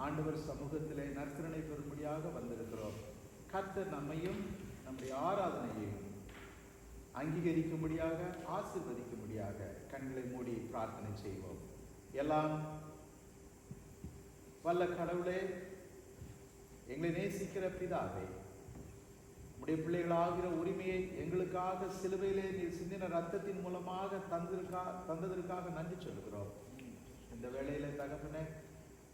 ஆண்டவர் சமூகத்திலே நற்கருணை பெறும்படியாக வந்திருக்கிறோம். கர்த்தர் நம்மையும் நம்முடைய ஆராதனையையும் அங்கீகரிக்கும்படியாக ஆசீர்வதிக்கும்படியாக கண்களை மூடி பிரார்த்தனை செய்வோம். எல்லாம் வல்ல கடவுளே, எங்களை நேசிக்கிற பிதாவே, உடைய பிள்ளைகளாகிற உரிமையை எங்களுக்காக சிலுவையிலே நீர் சிந்தின ரத்தத்தின் மூலமாக தந்ததற்காக நன்றி சொல்கிறோம். இந்த வேளையிலே தகப்பனே,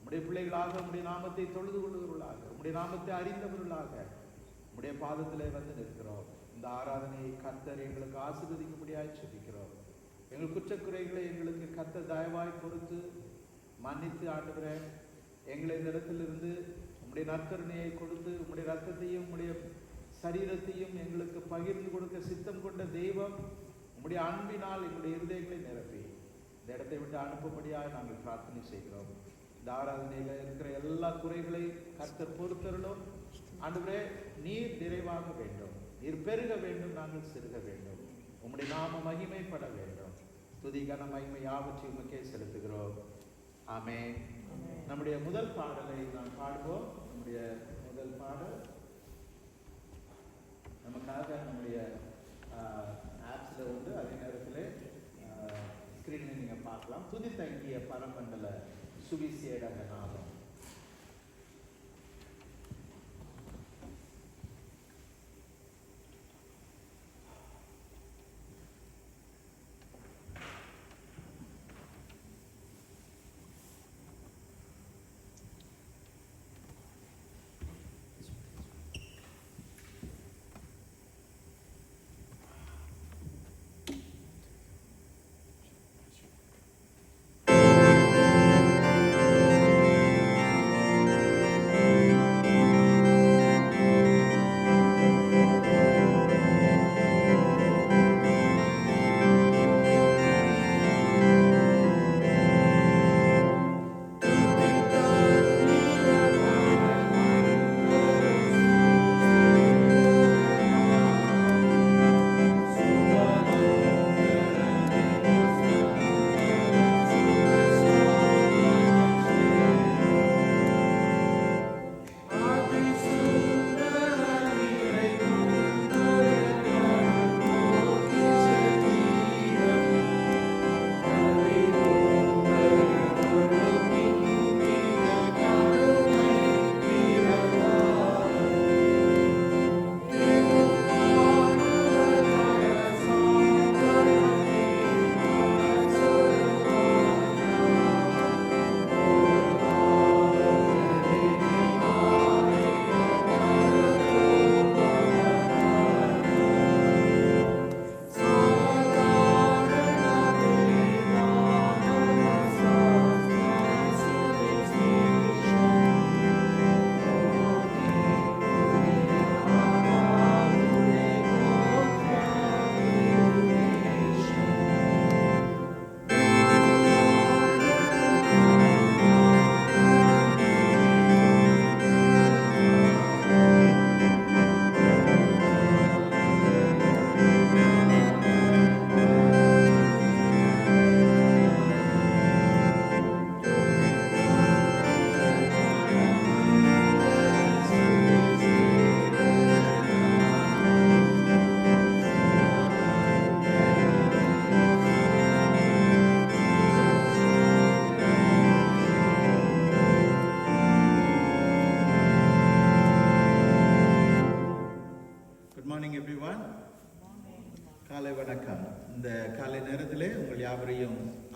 உடைய பிள்ளைகளாக உடைய நாமத்தை தொழுது கொள்ளுகிறவர்களாக, உடைய நாமத்தை அறிந்தவர்களாக உடைய பாதத்திலே வந்து நிற்கிறோம். இந்த ஆராதனையை கர்த்தர் எங்களுக்கு ஆசீர்வதிக்கும்படியாய் ஜெபிக்கிறோம். எங்கள் குற்றக்குறைகளை எங்களுக்கு கர்த்தர் தயவாய் பொறுத்து மன்னித்து ஆண்டவரே, எங்களை இந்த இடத்திலிருந்து உம்முடைய நற்கருணையை கொடுத்து உம்முடைய ரத்தத்தையும் உம்முடைய சரீரத்தையும் எங்களுக்கு பகிர்ந்து கொடுக்க சித்தம் கொண்ட தெய்வம் உம்முடைய அன்பினால் எங்களுடைய இருதயங்களை நிரப்பி இந்த இடத்தை விட்டு அனுப்பும்படியாக நாங்கள் பிரார்த்தனை செய்கிறோம். இந்த ஆராதனையில் இருக்கிற எல்லா குறைகளை கர்த்தர் பொறுத்தருளும். ஆண்டவரே, நீர் நிறைவாக வேண்டும், நீர் பெருக வேண்டும், நாங்கள் சிறுக வேண்டும். உம்முடைய நாம மகிமைப்பட வேண்டும். துதி கன மகிமை யாவற்றையும் உமக்கே செலுத்துகிறோம். ஆமென். நம்முடைய முதல் பாடலை நாம் பாடுவோம். நம்முடைய முதல் பாடல் நமக்காக நம்முடைய ஆப்ஸில் உண்டு. அதே நேரத்தில் ஸ்க்ரீனில் நீங்கள் பார்க்கலாம். துதி தங்கிய பரமண்டல சுவிசேடக நாமம்.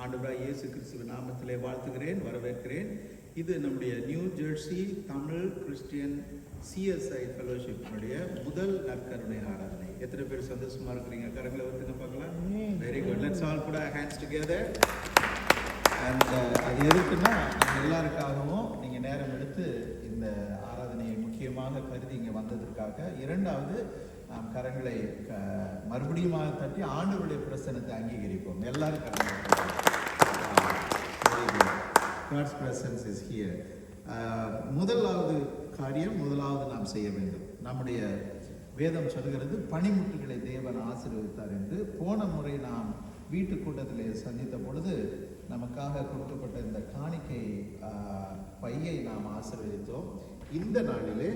ஆண்டவராகிய இயேசு கிறிஸ்துவின் நாமத்திலே வாழ்த்துகிறேன், வரவேற்கிறேன். இது நம்முடைய new Jersey Tamil Christian CSI ஃபெலோஷிப்னுடைய முதல் நற்கருணை ஆராதனை. எத்தனை பேர் சந்தோஷமா இருக்கிறீங்க? கரங்களை ஒத்துங்க பார்க்கலாம். Very good. Let's all put our hands together. And அது எதுக்குன்னா எல்லாருக்காகவும் நீங்கள் நேரம் எடுத்து இந்த ஆராதனையை முக்கியமாக கருதி இங்கே வந்ததற்காக. இரண்டாவது, நாம் கரங்களை மறுபடியும் தட்டி ஆண்டவருடைய பிரசன்னத்தை அங்கீகரிப்போம். எல்லாரும் கரங்களை God's presence is here. முதலாவது காரியம், முதலாவது நாம் செய்ய வேண்டும். நம்முடைய வேதம் சொல்கிறது பனிமுட்டுகளை தேவன் ஆசீர்வதித்தார் என்று. போன முறை நாம் வீட்டு கூட்டத்திலே சந்தித்த பொழுது நமக்காக கொடுக்கப்பட்ட இந்த காணிக்கை பையை நாம் ஆசீர்வதித்தோம். இந்த நாளிலே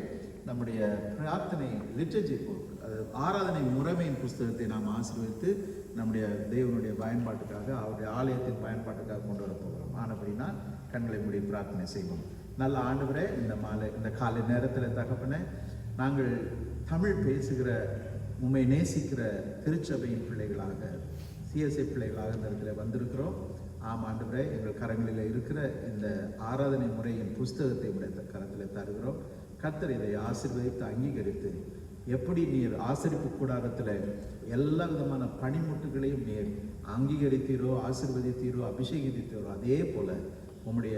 நம்முடைய பிரார்த்தனை லிட்டர்ஜி புக், அது ஆராதனை முறைமையின் புஸ்தகத்தை நாம் ஆசீர்வதித்து நம்முடைய தேவனுடைய பயன்பாட்டுக்காக, அவருடைய ஆலயத்தின் பயன்பாட்டுக்காக கொண்டு வர போகிறோம். ஆனபடினா கண்களை மூடி பிரார்த்தனை செய்வோம். நல்ல ஆண்டவரே, இந்த காலை நேரத்தில் தகப்பனே, நாங்கள் தமிழ் பேசுகிற உம்மை நேசிக்கிற திருச்சபையின் பிள்ளைகளாக, சிஎஸ்ஐ பிள்ளைகளாக இந்த இடத்துல வந்திருக்கிறோம். ஆம் ஆண்டவரே, எங்கள் கரங்களில் இருக்கிற இந்த ஆராதனை முறையின் புஸ்தகத்தை உடைய கரத்தில் தருகிறோம். கர்த்தர் இதை ஆசீர்வதித்து அங்கீகரித்து, எப்படி நீர் ஆசரிப்பு கூடாரத்தில் எல்லா விதமான பணிமுட்டுகளையும் நீர் அங்கீகரித்தீரோ, ஆசீர்வதித்தீரோ, அபிஷேகித்தீரோ, அதே போல உம்முடைய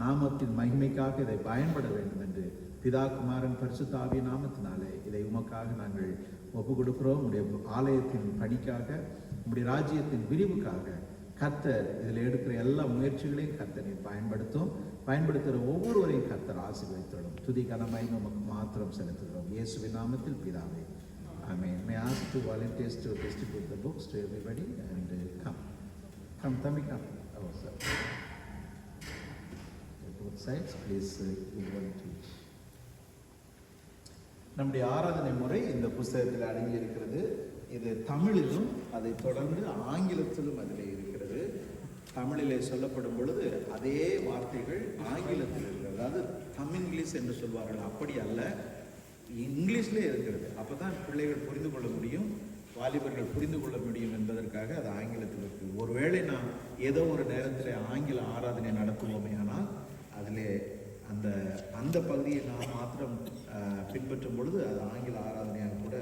நாமத்தின் மகிமைக்காக இதை பயன்பட வேண்டும் என்று பிதா குமாரன் பரிசுத்த ஆவிய நாமத்தினாலே இதை உமக்காக நாங்கள் ஒப்பு கொடுக்கிறோம். உடைய ஆலயத்தின் பணிக்காக, உடைய ராஜ்யத்தின் விரிவுக்காக கர்த்தர் இதில் எடுக்கிற எல்லா முயற்சிகளையும் கர்த்தரை பயன்படுத்துகிற ஒவ்வொருவரையும் கர்த்தர் ஆசீர்வதித்தோம். துதி கனமை நமக்கு மாத்திரம் செலுத்துகிறோம். இயேசுவின் நாமத்தில் பிதாவே, ஆமென். May I ask two volunteers to distribute the books to everybody and come, Tami, come. Oh, sir. Both sides, please give one to each. நம்முடைய ஆராதனை முறை இந்த புஸ்தகத்தில் அடங்கி இருக்கிறது. இது தமிழிலும் அதை தொடர்ந்து ஆங்கிலத்திலும் அதில் இருக்கிறது. தமிழிலே சொல்லப்படும் பொழுது அதே வார்த்தைகள் ஆங்கிலத்தில் இருக்கிறது. அதாவது தமிழ்ங்கிலீஷ் என்று சொல்வார்கள், அப்படி அல்ல, இங்கிலீஷ்லே இருக்கிறது. அப்போ தான் பிள்ளைகள் புரிந்து கொள்ள முடியும், வாலிபர்கள் புரிந்து கொள்ள முடியும் என்பதற்காக அது ஆங்கிலத்தில் இருக்குது. ஒருவேளை நாம் ஏதோ ஒரு நேரத்தில் ஆங்கில ஆராதனை நடத்துவோமே, ஆனால் அதில் அந்த பகுதியை நாம் மாத்திரம் பின்பற்றும் பொழுது அது ஆங்கில ஆராதனையாக கூட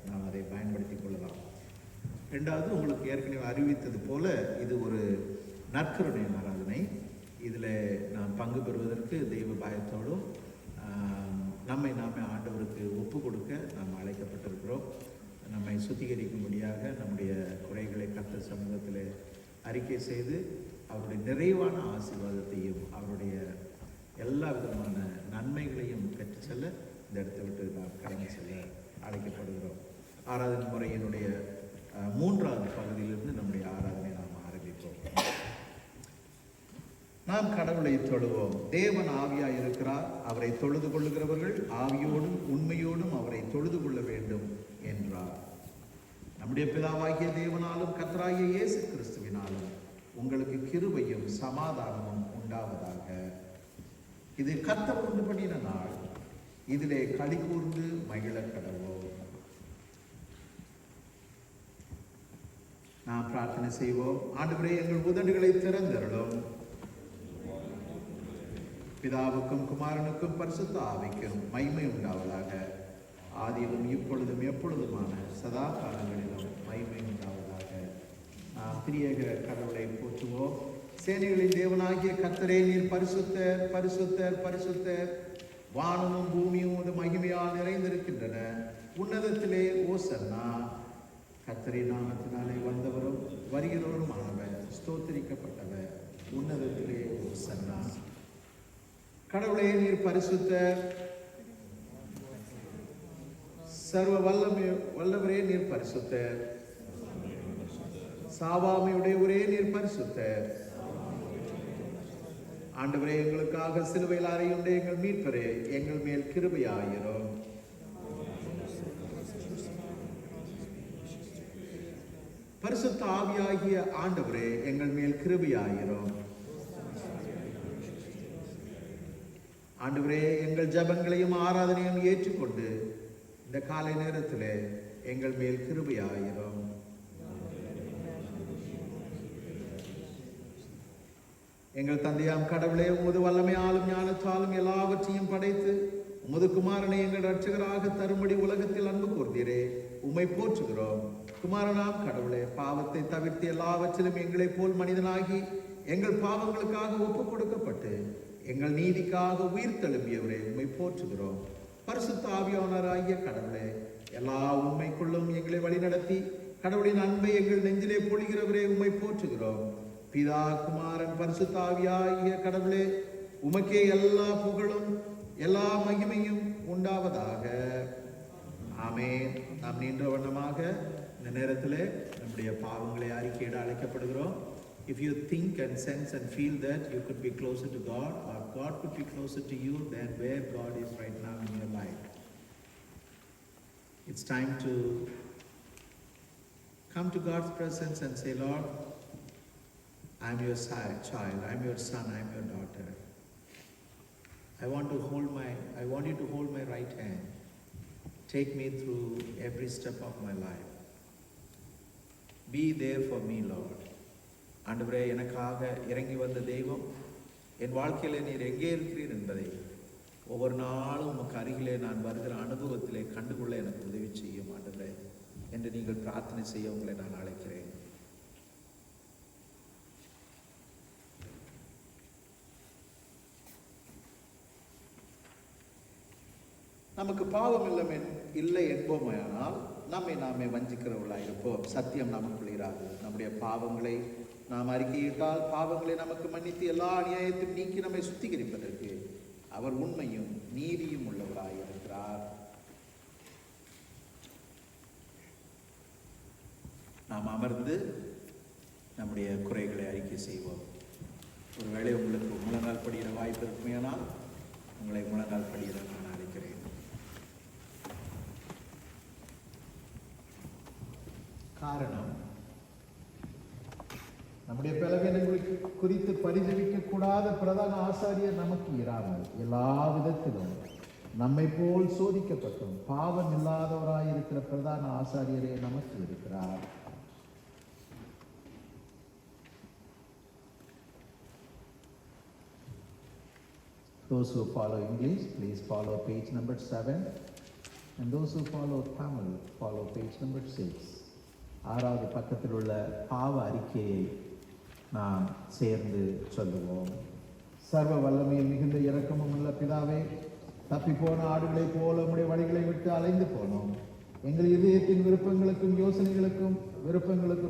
நாம் அதை பயன்படுத்தி கொள்ளலாம். ரெண்டாவது, உங்களுக்கு ஏற்கனவே அறிவித்தது போல இது ஒரு நற்கருணை ஆராதனை. இதில் நாம் பங்கு பெறுவதற்கு தெய்வ பயத்தோடும் நாமே ஆண்டவருக்கு ஒப்பு கொடுக்க நாம் அழைக்கப்பட்டிருக்கிறோம். நம்மை சுத்திகரிக்கும்படியாக நம்முடைய குறைகளை கர்த்தர் சமூகத்தில் அறிக்கை செய்து அவருடைய நிறைவான ஆசீர்வாதத்தையும் அவருடைய எல்லா விதமான நன்மைகளையும் பெற்று செல்ல இந்த இடத்தை விட்டு நாம் கடந்து செல்ல அழைக்கப்படுகிறோம். ஆராதனை முறையினுடைய மூன்றாவது பகுதியிலிருந்து நம்முடைய ஆராதனை நாம் ஆரம்பிப்போம். நாம் கடவுளை தொழுவோம். தேவன் ஆவியாய் இருக்கிறார், அவரை தொழுது கொள்ளுகிறவர்கள் ஆவியோடும் உண்மையோடும் அவரை தொழுது கொள்ள வேண்டும் என்றார். நம்முடைய பிதாவாகிய தேவனாலும் கர்த்தராகிய இயேசு கிறிஸ்துவினாலும் உங்களுக்கு கிருபையும் சமாதானமும் உண்டாவதாக. இது கர்த்தர் உண்டு பண்ணின நாள், இதிலே களி கூர்ந்து மகிழ கடவோம். நாம் பிரார்த்தனை செய்வோம். ஆண்டவரே, எங்கள் உதடுகளை திறந்தருளும். பிதாவுக்கும் குமாரனுக்கும் பரிசுத்த ஆவிக்கும் மகிமை உண்டாவதாக. ஆதியிலும் இப்பொழுதும் எப்பொழுதுமான சதா காலங்களிலும் மகிமை உண்டாவதாக. நாம் திரியேக கடவுளை போற்றுவோம். சேனைகளின் தேவனாகிய கர்த்தரே, நீர் பரிசுத்தர் பரிசுத்தர் பரிசுத்தர். வானமும் பூமியும் ஒரு மகிமையால் நிறைந்திருக்கின்றன. உன்னதத்திலே ஓசன்னா. கர்த்தரின் நாமத்தினாலே வந்தவரும் வருகிறவரும் ஆனவர் ஸ்தோத்திரிக்கப்பட்டவர். உன்னதத்திலே ஓசன்னா. கடவுளே, நீர் பரிசுத்தர். சர்வ வல்லவரே, நீர் பரிசுத்தர். சாவாமையுடையவரே, நீர் பரிசுத்தர். ஆண்டவரே, எங்களுக்காக சிலுவையில் அறையுண்ட எங்கள் மீட்பரே, எங்கள் மேல் கிருபையாயிரும். பரிசுத்த ஆவியாகிய ஆண்டவரே, எங்கள் மேல் கிருபையாயிரும். ஆண்டவரே, எங்கள் ஜெபங்களையும் ஆராதனையும் ஏற்றுக்கொண்டு இந்த காலை நேரத்திலே எங்கள் மேல் கிருபையாயிரும். எங்கள் தந்தையாம் கடவுளே, உமது வல்லமையாலும் ஞானத்தாலும் எல்லாவற்றையும் படைத்து உமது குமாரனை எங்கள் இரட்சகராக தரும்படி உலகத்தில் அன்பு கூர்ந்தீரே, உம்மை போற்றுகிறோம். குமாரனாம் கடவுளே, பாவத்தை தவிர்த்து எல்லாவற்றிலும் எங்களை போல் மனிதனாகி எங்கள் பாவங்களுக்காக ஒப்பு கொடுக்கப்பட்டு எங்கள் நீதிக்காக உயிர் தழும்பியவரே, உம்மை போற்றுகிறோம். பரிசுத்த ஆவியானவராகிய கடவுளே, எல்லா உண்மைக்குள்ளும் எங்களை வழிநடத்தி கடவுளின் அன்பை எங்கள் நெஞ்சிலே பொழிகிறவரே, உம்மை போற்றுகிறோம். பிதா குமாரன் பரிசுத்த ஆவியாகிய கடவுளே, உமக்கே எல்லா புகழும் எல்லா மகிமையும் உண்டாவதாக. ஆமென். நாம் நின்ற வண்ணமாக இந்த நேரத்தில் நம்முடைய பாவங்களை அறிக்கையிட அழைக்கப்படுகிறோம். If you think and sense and feel that you could be closer to God or God could be closer to you than where God is right now in your life, it's time to come to God's presence and say, Lord, I'm your child, I'm your son, I'm your daughter. I want you to hold my right hand. Take me through every step of my life. Be there for me, Lord. ஆண்டவரே, எனக்காக இறங்கி வந்த தெய்வம், என் வாழ்க்கையிலே நீர் எங்கே இருக்கிறீர் என்பதை ஒவ்வொரு நாளும் உமக்கு அருகிலே நான் வருகிற அனுபவத்திலே கண்டுகொள்ள எனக்கு உதவி செய்யும் ஆண்டவரே என்று நீங்கள் பிரார்த்தனை செய்ய உங்களை நான் அழைக்கிறேன். நமக்கு பாவம் இல்லை என்போமானால் நம்மை நாமே வஞ்சிக்கிறவர்களாக இருப்போம். சத்தியம் நமக்குள் இராது. நம்முடைய பாவங்களை நாம் அறிக்கையிட்டால் பாவங்களை நமக்கு மன்னித்து எல்லா அநியாயத்தையும் நீக்கி நம்மை சுத்திகரிப்பதற்கு அவர் உண்மையும் நீதியும் உள்ளவராய் இருக்கிறார். நாம் அமர்ந்து நம்முடைய குறைகளை அறிக்கை செய்வோம். ஒருவேளை உங்களுக்கு முழங்கால் படிகிற வாய்ப்பு இருக்குமையானால் உங்களை முழங்கால் படிகிற நான் அழைக்கிறேன். காரணம், நம்முடைய பலவீனங்களை குறித்து பரிதவிக்க கூடாத பிரதான ஆசாரியர் நமக்கு இராமல் எல்லா விதத்திலும் நம்மை போல் சோதிக்கப்பட்டும் பாவம் இல்லாதவராய் இருக்கிற பிரதான ஆசாரியரே நமக்கு இருக்கிறார். Those who follow English, please follow page number 7, and those who follow Tamil, follow page number 6. 6வது பக்கத்தில் உள்ள பாவ அறிக்கையை நாம் சேர்ந்து சொல்லுவோம். சர்வ வல்லமையும் மிகுந்த இரக்கமும் உள்ள பிதாவே, தப்பி போன ஆடுகளைப் போல உம்முடைய வழிகளை விட்டு அலைந்து போனோம். எங்கள் இதயத்தின் விருப்பங்களுக்கும்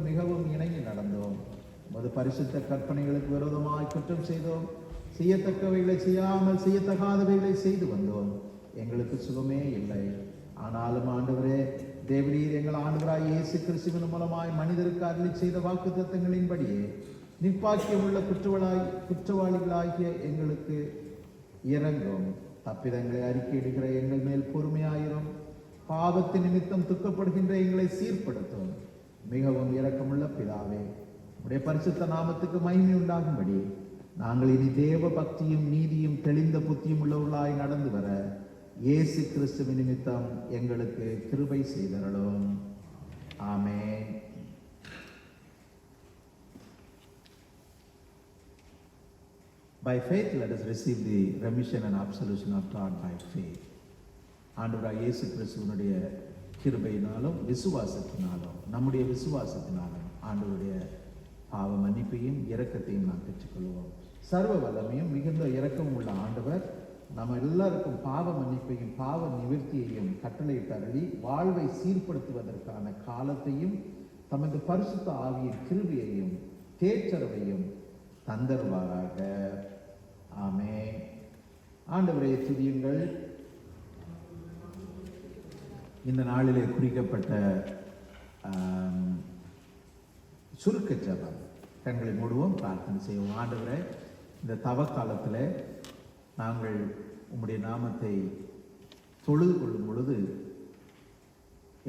மிகவும் இணங்கி நடந்தோம். உமது பரிசுத்த கற்பனைகளுக்கு விரோதமாய் குற்றம் செய்தோம். செய்யத்தக்கவைகளை செய்யாமல் செய்யத்தகாதவைகளை செய்து வந்தோம். எங்களுக்கு சுகமே இல்லை. ஆனாலும் ஆண்டவரே தேவரீர் எங்கள் ஆண்டவராய் இயேசு கிறிஸ்துவின் மூலமாய் மனிதருக்கு அருளி செய்த வாக்குத்தத்தங்களின்படியே நிர்பாக்கியமுள்ள குற்றவாளிகளாகிய எங்களுக்கு இறங்கும். தப்பிதங்களை அறிக்கையிடுகிற எங்கள் மேல் பொறுமையாயிரும். பாவத்தின் நிமித்தம் துக்கப்படுகின்ற எங்களை சீர்படுத்தும். மிகவும் இரக்கமுள்ள பிதாவே, உடைய பரிசுத்த நாமத்துக்கு மகிமை உண்டாகும்படி நாங்கள் இனி தேவ பக்தியும் நீதியும் தெளிந்த புத்தியும் உள்ளவர்களாய் நடந்து வர இயேசு கிறிஸ்துவின் நிமித்தம் எங்களுக்கு கிருபை செய்தருளும். ஆமென். By faith, let us receive the remission and absolution of God by faith. ஆண்டவராகிய இயேசு கிறிஸ்துவினுடைய கிருபையினாலும் விசுவாசத்தினாலும் நம்முடைய விசுவாசத்தினாலும் ஆண்டவருடைய பாவ மன்னிப்பையும் இரக்கத்தையும் நாம் பெற்றுக்கொள்வோம். சர்வ வல்லமையும் மிகுந்த இரக்கம் உள்ள ஆண்டவர் நம்ம எல்லாருக்கும் பாவ மன்னிப்பையும் பாவ நிவர்த்தியையும் கட்டளையிட்டு அருளி வாழ்வை சீர்படுத்துவதற்கான காலத்தையும் தமது பரிசுத்த ஆவியின் கிருபையையும் தேற்றரவையும் தந்தருவாராக. ஆமென். ஆண்டவரை துதியுங்கள். இந்த நாளிலே குறிக்கப்பட்ட சுருக்க ஜெபம். கண்களை மூடுவோம், பிரார்த்தனை செய்வோம். ஆண்டவரே, இந்த தவ காலத்தில் நாங்கள் உம்முடைய நாமத்தை தொழுது கொள்ளும் பொழுது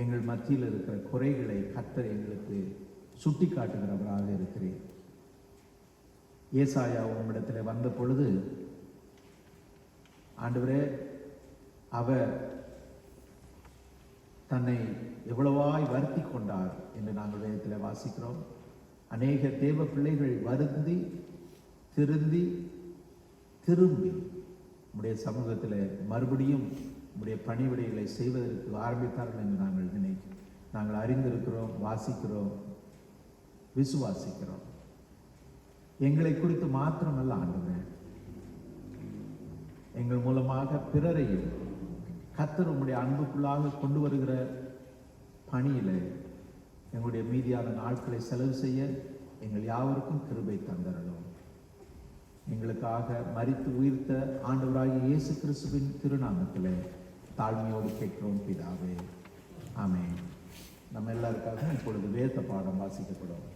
எங்கள் மத்தியில் இருக்கிற குறைகளை கர்த்தர் எங்களுக்கு சுட்டி காட்டுகிறவராக இருக்கிறேன். ஏசாயா உம்மிடத்தில் வந்த பொழுது ஆண்டவரே, அவர் தன்னை எவ்வளவாய் வருத்தி கொண்டார் என்று நாங்கள் வேதத்தில் வாசிக்கிறோம். அநேக தேவ பிள்ளைகள் வருந்தி திரும்பி உடைய சமூகத்தில் மறுபடியும் உடைய பணிவிடைகளை செய்வதற்கு ஆரம்பித்தார்கள் என்று நாங்கள் அறிந்திருக்கிறோம், வாசிக்கிறோம், விசுவாசிக்கிறோம். எங்களை குறித்து மாத்திரமல்ல ஆண்டவரே, எங்கள் மூலமாக பிறரையும் கர்த்தர் உம்முடைய அன்புக்குள்ளாக கொண்டு வருகிற பணியில எங்களுடைய மீதியான நாட்களை செலவு செய்ய எங்கள் யாவருக்கும் கிருபை தந்தரணும். எங்களுக்காக மரித்து உயிர்த்த ஆண்டவராகிய இயேசு கிறிஸ்துவின் திருநாமத்திலே தாழ்மையோடு கேட்கிறோம் பிதாவே. ஆமென். நம்ம எல்லாருக்காகவும் இப்பொழுது வேத பாடம் வாசிக்கப்படும்.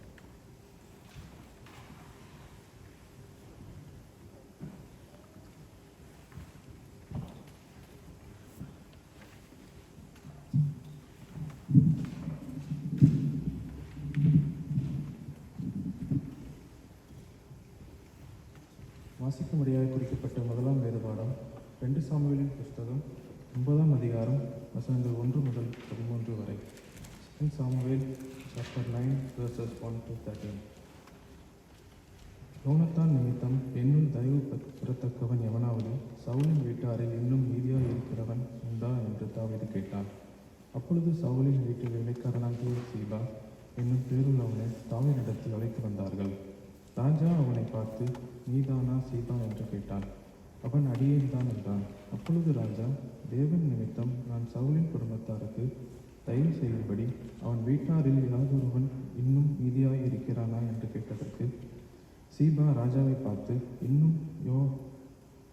வாசிக்கும்படியாக குறிக்கப்பட்ட முதலாம் வேதபாடம் 2 சாமுவேலின் புஸ்தகம் 9ஆம் அதிகாரம் வசனங்கள் 1 முதல் 13 வரை. 2 Samuel chapter 9 verses 1 to 13. யோனத்தான் நிமித்தம் என்னும் தயவு பெறத்தக்கவன் எவனாவது சவுலின் வீட்டாரில் இன்னும் மீதியாக இருக்கிறவன் உண்டா என்று தாவீது கேட்டான். அப்பொழுது சவுலின் வீட்டு வேலைக்காரனாகிய சீபா என்னும் பேருள்ளவனை தாவீதிடத்தில் அழைத்து வந்தார்கள். ராஜா அவனை பார்த்து, நீதானா சீபா என்று கேட்டான். அவன் அடியேன் தான் என்றான். அப்பொழுது ராஜா, தேவன் நிமித்தம் நான் சவுலின் குடும்பத்தாருக்கு தயவு செய்யும்படி அவன் வீட்டாரில் யாதொருவன் இன்னும் மீதியாய் இருக்கிறானா என்று கேட்டதற்கு சீபா ராஜாவை பார்த்து, இன்னும்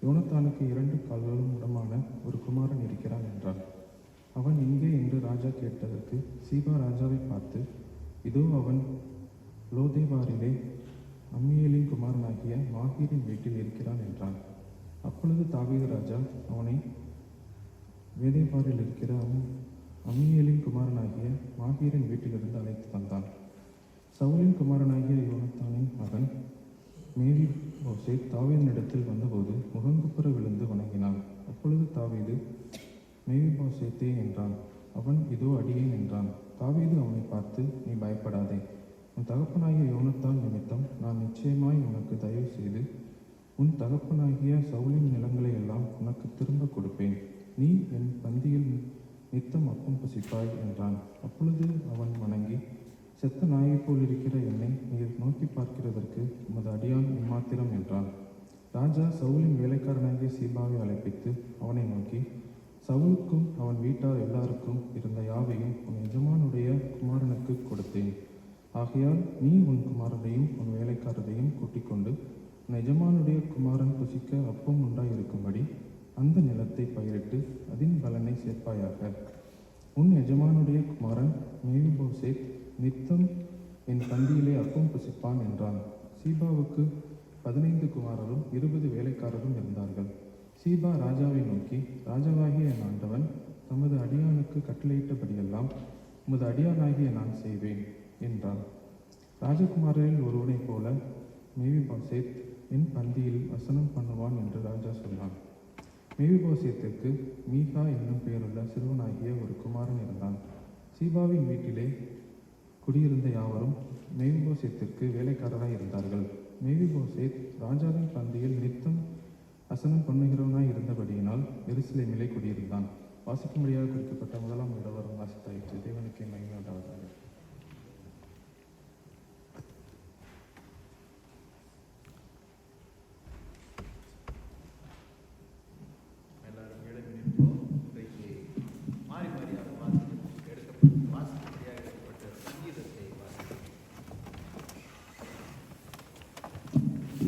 யோனத்தானுக்கு 2 கால்களும் உடமான ஒரு குமாரன் இருக்கிறான் என்றான். அவன் எங்கே என்று ராஜா கேட்டதற்கு சீபா ராஜாவை பார்த்து, இதோ அவன் லோதேபாரிலே அம்மியேலின் குமாரனாகிய மாகீரின் வீட்டில் இருக்கிறான் என்றான். அப்பொழுது தாவீது ராஜா அவனை வேதேபாரில் இருக்கிற அம்மியேலின் குமாரனாகிய மாகீரின் வீட்டிலிருந்து அழைத்து வந்தான். சவுலின் குமாரனாகிய யோனத்தானின் மகன் மேவிபோசேத் தாவீதினிடத்தில் வந்தபோது முகங்குப்புற விழுந்து வணங்கினான். அப்பொழுது தாவீது, மேவிபோசேத்தே என்றான். அவன், இதோ அடியேன் என்றான். தாவீது அவனை பார்த்து, நீ பயப்படாதே. உன் தகப்பனாகிய யோனத்தான் நிமித்தம் நான் நிச்சயமாய் உனக்கு தயவு செய்து உன் தகப்பனாகிய சவுலின் நிலங்களை எல்லாம் உனக்கு திரும்ப கொடுப்பேன். நீ என் பந்தியில் நித்தம் அப்பம் புசிப்பாய் என்றான். அப்பொழுது அவன் வணங்கி, செத்த நாயைப் போல் இருக்கிற என்னை நீர் நோக்கி பார்க்கிறதற்கு உமது அடியான் இம்மாத்திரம் என்றான். ராஜா சவுலின் வேலைக்காரனாகிய சீபாவை அழைப்பித்து அவனை நோக்கி, சவுலுக்கும் அவன் வீட்டார் எல்லாருக்கும் இருந்த யாவையும் உன் எஜமானுடைய குமாரனுக்கு கொடுத்தேன். ஆகையால் நீ உன் குமாரனையும் உன் வேலைக்காரரையும் கூட்டிக் கொண்டு உன் எஜமானுடைய குமாரன் புசிக்க அப்பம் உண்டாயிருக்கும்படி அந்த நிலத்தை பயிரிட்டு அதன் பலனை சேர்ப்பாயாக. உன் எஜமானுடைய குமாரன் மேவிபோசேத் நித்தம் என் பந்தியிலே அப்பம் புசிப்பான் என்றான். சீபாவுக்கு 15 குமாரரும் 20 வேலைக்காரரும் இருந்தார்கள். சீபா ராஜாவை நோக்கி, ராஜாவாகிய என் ஆண்டவன் தமது அடியானுக்கு கட்டளையிட்டபடியெல்லாம் உமது அடியானாகிய நான் செய்வேன் என்றான். ராஜகுமாரரில் ஒருவனைப் போல மேவிபோசேத் என் பந்தியில் வசனம் பண்ணுவான் என்று ராஜா சொன்னான். மேவிபோசேத்துக்கு மீகா என்னும் பெயருள்ள சிறுவனாகிய ஒரு குமாரன் இருந்தான். சீபாவின் வீட்டிலே குடியிருந்த யாவரும் மேவிபோசேத்திற்கு வேலைக்காரராய் இருந்தார்கள். மேவிபோசேத் ராஜாவின் பந்தியில் நித்தம் வசனம் பண்ணுகிறவனாய் இருந்தபடியினால் எருசலேமிலே குடியிருந்தான். வாசிக்கும்படியாக குறிக்கப்பட்ட முதலாம் இடவரும் வாசித்தாயிற்று. தேவனுக்கு மகிமை உண்டாவதாக.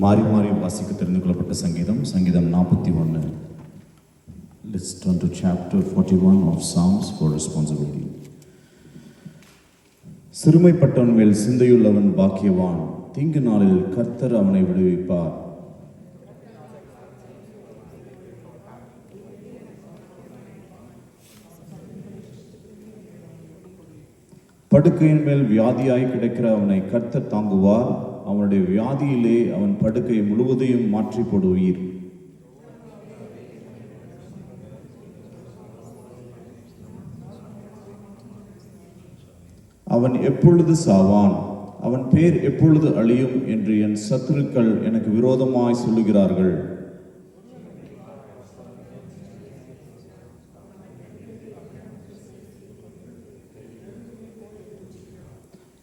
மாறி மாறி வாசிக்க தெரிந்து கொள்ளப்பட்ட சங்கீதம் 41. Let's turn to chapter 41 of Psalms for responsibility. சிறுமைப்பட்டவன் மேல் சிந்தையுள்ளவன் பாக்கியவான், தீங்கு நாளில் கர்த்தர் அவனை விடுவிப்பார். படுக்கையின் மேல் வியாதியாய் கிடக்கிற அவனை கர்த்தர் தாங்குவார். அவனுடைய வியாதியிலே அவன் படுக்கை முழுவதையும் மாற்றி போடுவீர். அவன் எப்பொழுது சாவான், அவன் பேர் எப்பொழுது அழியும் என்று என் சத்துருக்கள் எனக்கு விரோதமாய் சொல்லுகிறார்கள்.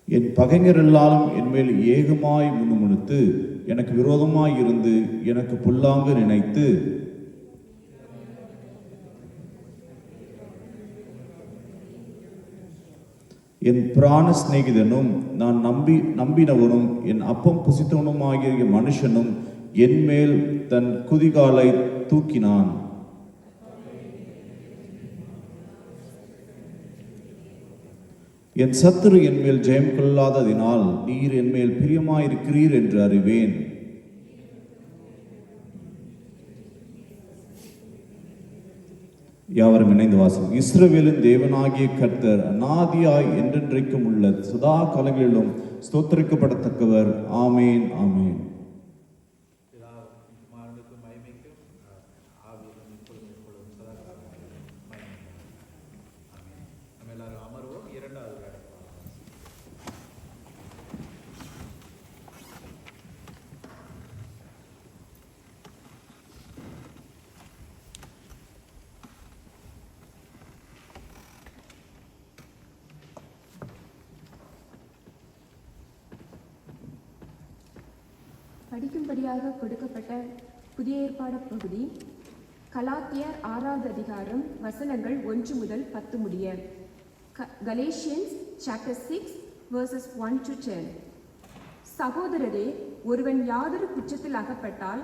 என் பகைஞர் எல்லாரும் என்மேல் ஏகமாய் முணுமுணுத்து எனக்கு விரோதமாய் இருந்து எனக்கு புல்லாங்கு நினைத்து என் பிராண சிநேகிதனும் நான் நம்பினவனும் என் அப்பம் புசித்தவனுமாகிய மனுஷனும் என் மேல் தன் குதிகாலை தூக்கினான். என் சத்துரு என் மேல் ஜெயம் கொள்ளாததினால் நீர் என் மேல் பிரியமாயிருக்கிறீர் என்று அறிவேன். யாவரும் இணைந்து வாசம். இஸ்ரவேலின் தேவனாகிய கர்த்தர் அநாதியாய் என்றென்றைக்கும் உள்ள சதா காலங்களிலும் ஸ்தோத்திரிக்கப்படத்தக்கவர். ஆமேன், ஆமேன். படிக்கும்படியாக கொடுக்கப்பட்ட புதிய ஏற்பாடு பகுதி கலாத்தியர் 6வது அதிகாரம் வசனங்கள் 1 முதல் 10 முடிய. Galatians chapter 6 verses 1 to 10. சகோதரரே, ஒருவன் யாதொரு குற்றத்தில் அகப்பட்டால்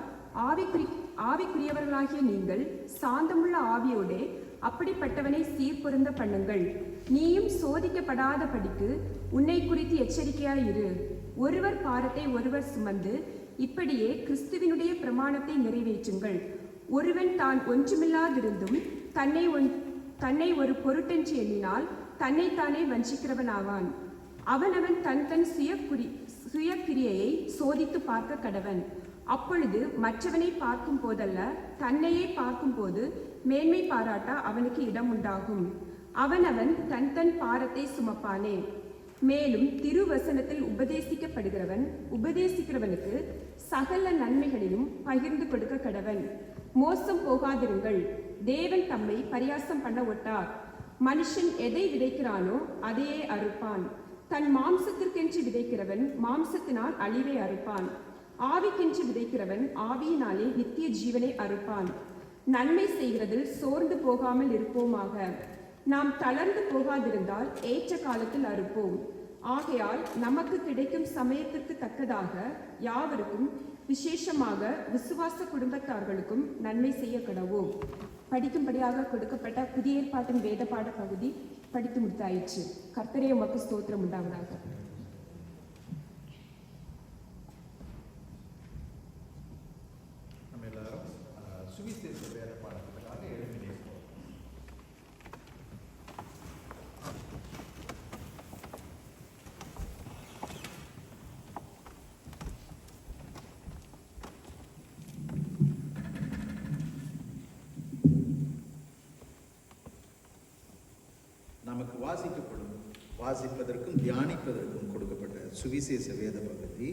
ஆவிக்குரியவர்களாகிய நீங்கள் சாந்தமுள்ள ஆவியோடே அப்படிப்பட்டவனை சீர்பொருந்த பண்ணுங்கள். நீயும் சோதிக்கப்படாத படிக்கு உன்னை குறித்து எச்சரிக்கையாயிரு. ஒருவர் பாரத்தை ஒருவர் சுமந்து இப்படியே கிறிஸ்துவினுடைய பிரமாணத்தை நிறைவேற்றுங்கள். ஒருவன் தான் ஒன்றுமில்லாதிருந்தும் தன்னை ஒரு பொருட்டென்று எண்ணினால் தன்னைத்தானே வஞ்சிக்கிறவனாவான். அவனவன் தன் சுயக்கிரியையை சோதித்து பார்க்க கடவன். அப்பொழுது மற்றவனை பார்க்கும் போதல்ல, தன்னையே பார்க்கும் போது மேன்மை பாராட்ட அவனுக்கு இடம் உண்டாகும். அவனவன் தன் பாரத்தை சுமப்பானே. மேலும் திருவசனத்தில் உபதேசிக்கிறவனுக்கு சகல நன்மைகளிலும் பகிர்ந்து கொடுக்க கடவன். மோசம் போகாதிருங்கள். தேவன் தம்மை பரியாசம் பண்ண ஒட்டார். மனுஷன் எதை விதைக்கிறானோ அதையே அறுப்பான். தன் மாம்சத்திற்கென்று விதைக்கிறவன் மாம்சத்தினால் அழிவை அறுப்பான். ஆவிக்கென்று விதைக்கிறவன் ஆவியினாலே நித்திய ஜீவனை அறுப்பான். நன்மை செய்கிறதில் சோர்ந்து போகாமல் இருப்போமாக. நாம் தளர்ந்து போகாதிருந்தால் ஏற்ற காலத்தில் அறுப்போம். ஆகையால் நமக்கு கிடைக்கும் சமயத்திற்கு தக்கதாக யாவருக்கும், விசேஷமாக விசுவாச குடும்பத்தார்களுக்கும் நன்மை செய்ய கடவோம். படிக்கும்படியாக கொடுக்கப்பட்ட புதிய ஏற்பாட்டின் வேத பாட பகுதி படித்து முடித்தாயிற்று. கர்த்தரே உமக்கு ஸ்தோத்திரம் உண்டாவதாக. நம்ம எல்லாரும் சுவிசேஷ வேத பாடத்துக்காக எழுதி நிற்போம். நமக்கு வாசிப்பதற்கும் தியானிப்பதற்கும் கொடுக்கப்பட்ட சுவிசேஷ வேத பகுதி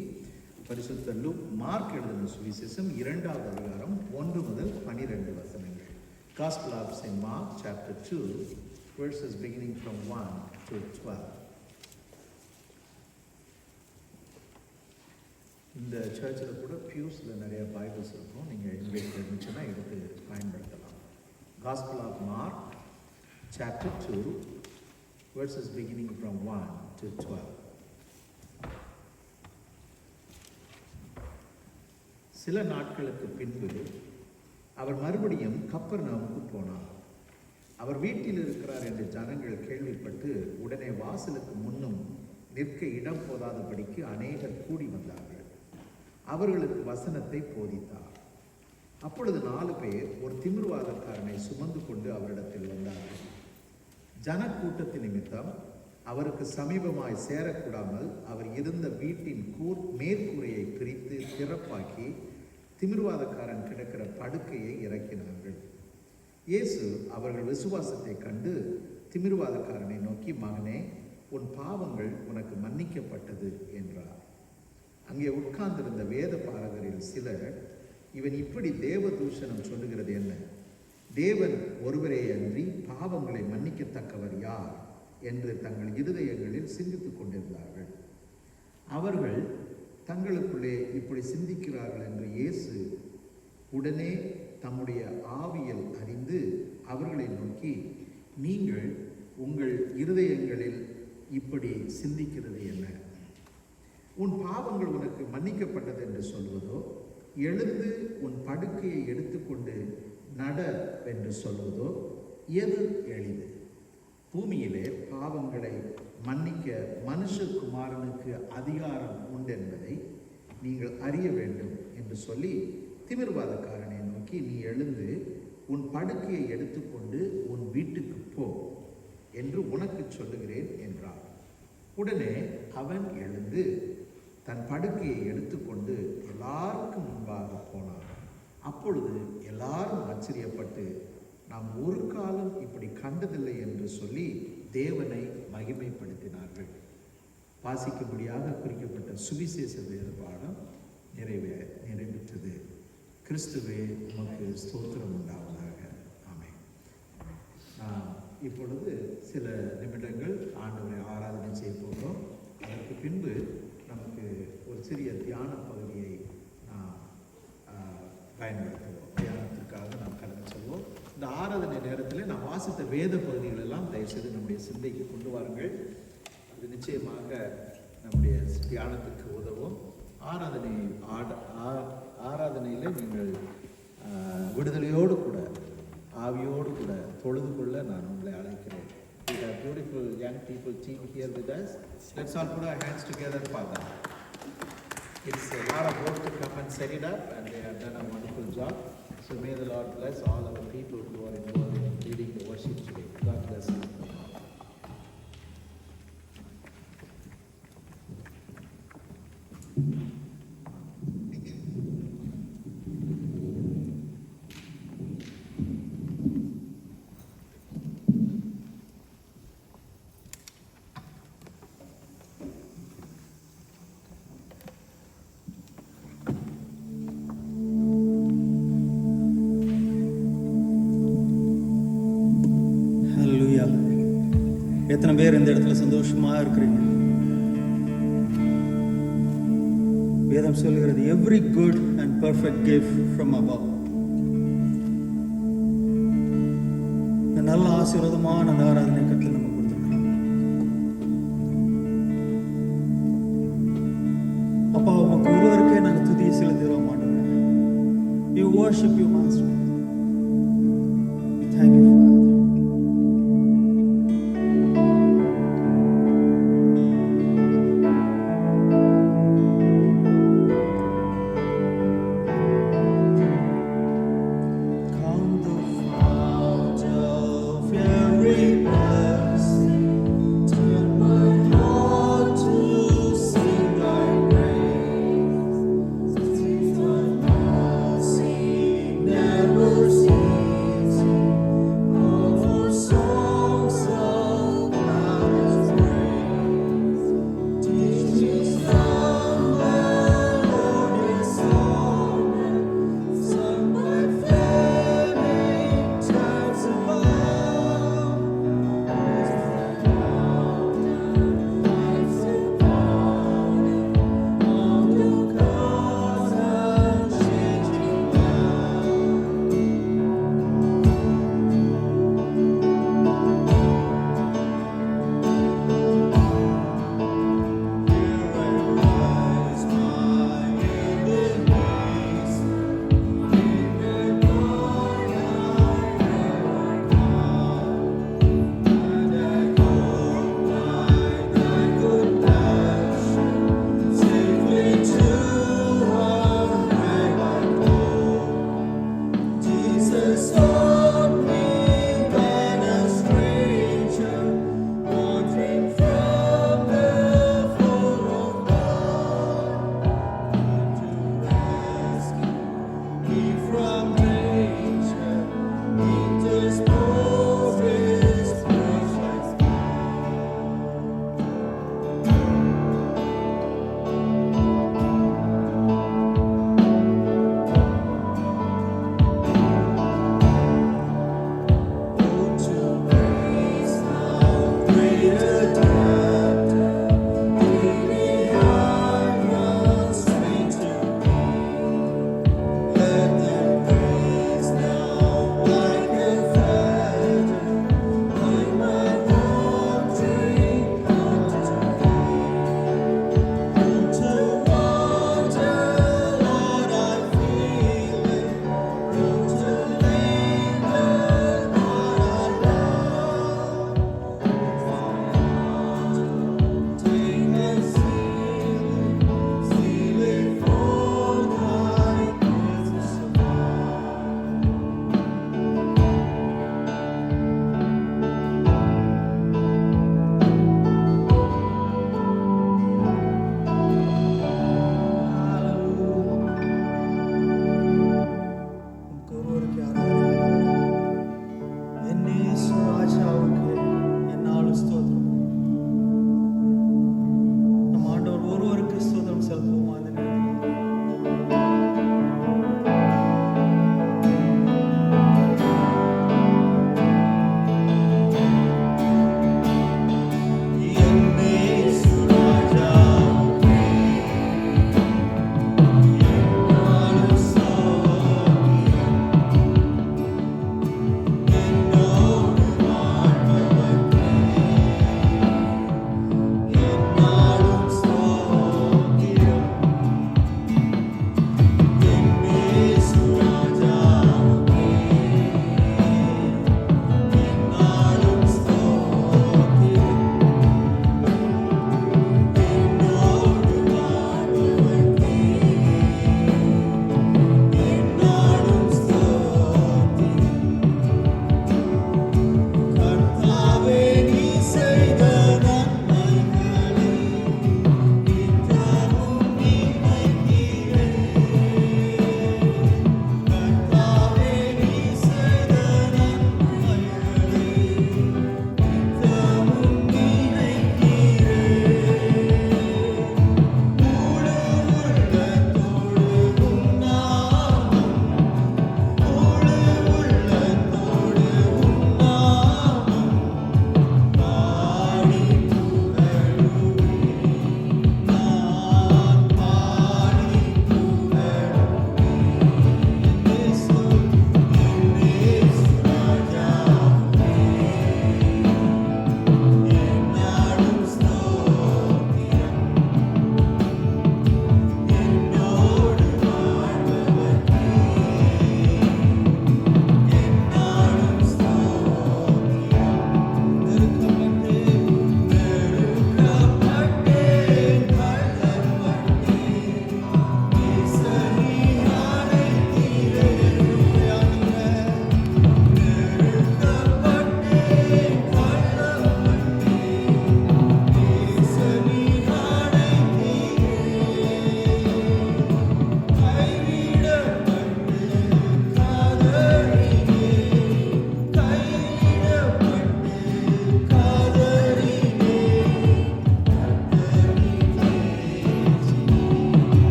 பரிசுத்த மார்க் எழுதின சுவிசேஷம் 2வது அதிகாரம் 1 முதல் 12 வசனங்கள். Gospel of St. Mark chapter 2 verses beginning from 1 to 12. இந்த சர்ச்சில் கூட பியூஸில் நிறைய பைபிள்ஸ் இருக்கும். நீங்கள் இன்வைட் இருந்துச்சுன்னா எடுத்து பயன்படுத்தலாம். Gospel of Mark chapter 2 verses beginning from 1 to 12. சில நாட்களுக்கு பின்பு அவர் மறுபடியும் கப்பர்நகமுக்கு போனார். அவர் வீட்டில் இருக்கிறார் என்று ஜனங்கள் கேள்விப்பட்டு உடனே வாசலுக்கு முன்னும் நிற்க இடம் போதாதபடிக்கு அநேகர் கூடி வந்தார்கள். அவர்களுக்கு வசனத்தை போதித்தார். அப்பொழுது 4 பேர் ஒரு திமிர்வாதக்காரனை சுமந்து கொண்டு அவரிடத்தில் வந்தார்கள். ஜனக்கூட்டத்தின் நிமித்தம் அவருக்கு சமீபமாய் சேரக்கூடாமல் அவர் இருந்த வீட்டின் மேற்கூரையை பிரித்து திறப்பாக்கி திமிர்வாதக்காரன் கிடக்கிற படுக்கையை இறக்கினார்கள். இயேசு அவர்கள் விசுவாசத்தை கண்டு திமிர்வாதக்காரனை நோக்கி, மகனே, உன் பாவங்கள் உனக்கு மன்னிக்கப்பட்டது என்றார். அங்கே உட்கார்ந்திருந்த வேத பாரகரில் சிலர், இவன் இப்படி தேவ தூஷணம் சொல்லுகிறது என்ன? தேவன் ஒருவரே அன்றி பாவங்களை மன்னிக்கத்தக்கவர் யார் என்று தங்கள் இருதயங்களில் சிந்தித்துக் கொண்டிருந்தார்கள். அவர்கள் தங்களுக்குள்ளே இப்படி சிந்திக்கிறார்கள் என்று இயேசு உடனே தம்முடைய ஆவியில் அறிந்து அவர்களை நோக்கி, நீங்கள் உங்கள் இருதயங்களில் இப்படி சிந்திக்கிறது என்ன? உன் பாவங்கள் உனக்கு மன்னிக்கப்பட்டது என்று சொல்வதோ, எழுந்து உன் படுக்கையை எடுத்துக்கொண்டு நட என்று சொல்வதோ எது எளிது? பூமியிலே பாவங்களை மன்னிக்க மனுஷகுமாரனுக்கு அதிகாரம் உண்டு என்பதை நீங்கள் அறிய வேண்டும் என்று சொல்லி திமிர்வாதக்காரனை நோக்கி, நீ எழுந்து உன் படுக்கையை எடுத்துக்கொண்டு உன் வீட்டுக்கு போ என்று உனக்கு சொல்லுகிறேன் என்றார். உடனே அவன் எழுந்து தன் படுக்கையை எடுத்துக்கொண்டு எல்லாருக்கும் முன்பாக போனான். அப்பொழுது எல்லாரும் ஆச்சரியப்பட்டு, நாம் ஒரு காலம் இப்படி கண்டதில்லை என்று சொல்லி தேவனை மகிமைப்படுத்தினார்கள். வாசிக்கும்படியாக குறிக்கப்பட்ட சுவிசேஷ வேத பாடம் நிறைவேற்றது. கிறிஸ்துவே உமக்கு ஸ்தோத்திரம் உண்டாவதாக. ஆமென். இப்பொழுது சில நிமிடங்கள் ஆண்டவரை ஆராதனை செய்ய போகிறோம். அதற்கு பின்பு நமக்கு ஒரு சிறிய தியான பகுதியை நாம் பயன்படுத்துவோம். தியானத்திற்காக நாம் கடந்து செல்வோம். இந்த ஆராதனை நேரத்தில் நாம் வாசித்த வேத பகுதிகள் எல்லாம் தயவுசெய்து நம்முடைய சிந்தைக்கு கொண்டு வாருங்கள். அது நிச்சயமாக நம்முடைய தியானத்துக்கு உதவும். ஆராதனையில் நீங்கள் விடுதலையோடு கூட ஆவியோடு கூட தொழுது கொள்ள நான் உங்களை அழைக்கிறேன். We have beautiful young people team here with us. Let's all put our hands together for them. It's a lot of work to come and set it up, and they have done a wonderful job. So may the Lord bless all our people who are involved in leading the worship today. God bless you. ஹல்லேலூயா. எத்தனை பேர் இந்த இடத்துல சந்தோஷமா இருக்கிறீங்க? வேதம் சொல்கிறது every good and perfect gift from above. இந்த நல்ல ஆசீர்வாதமான அந்த ஆராதனை கர்த்தர் நமக்கு கொடுத்திருக்கிறார். அப்பா, உமக்கு ஒருவருக்கே நாங்கள் துதியை செலுத்துகிறோம் ஆண்டவரே. We worship you, Master. We thank you, Father. Never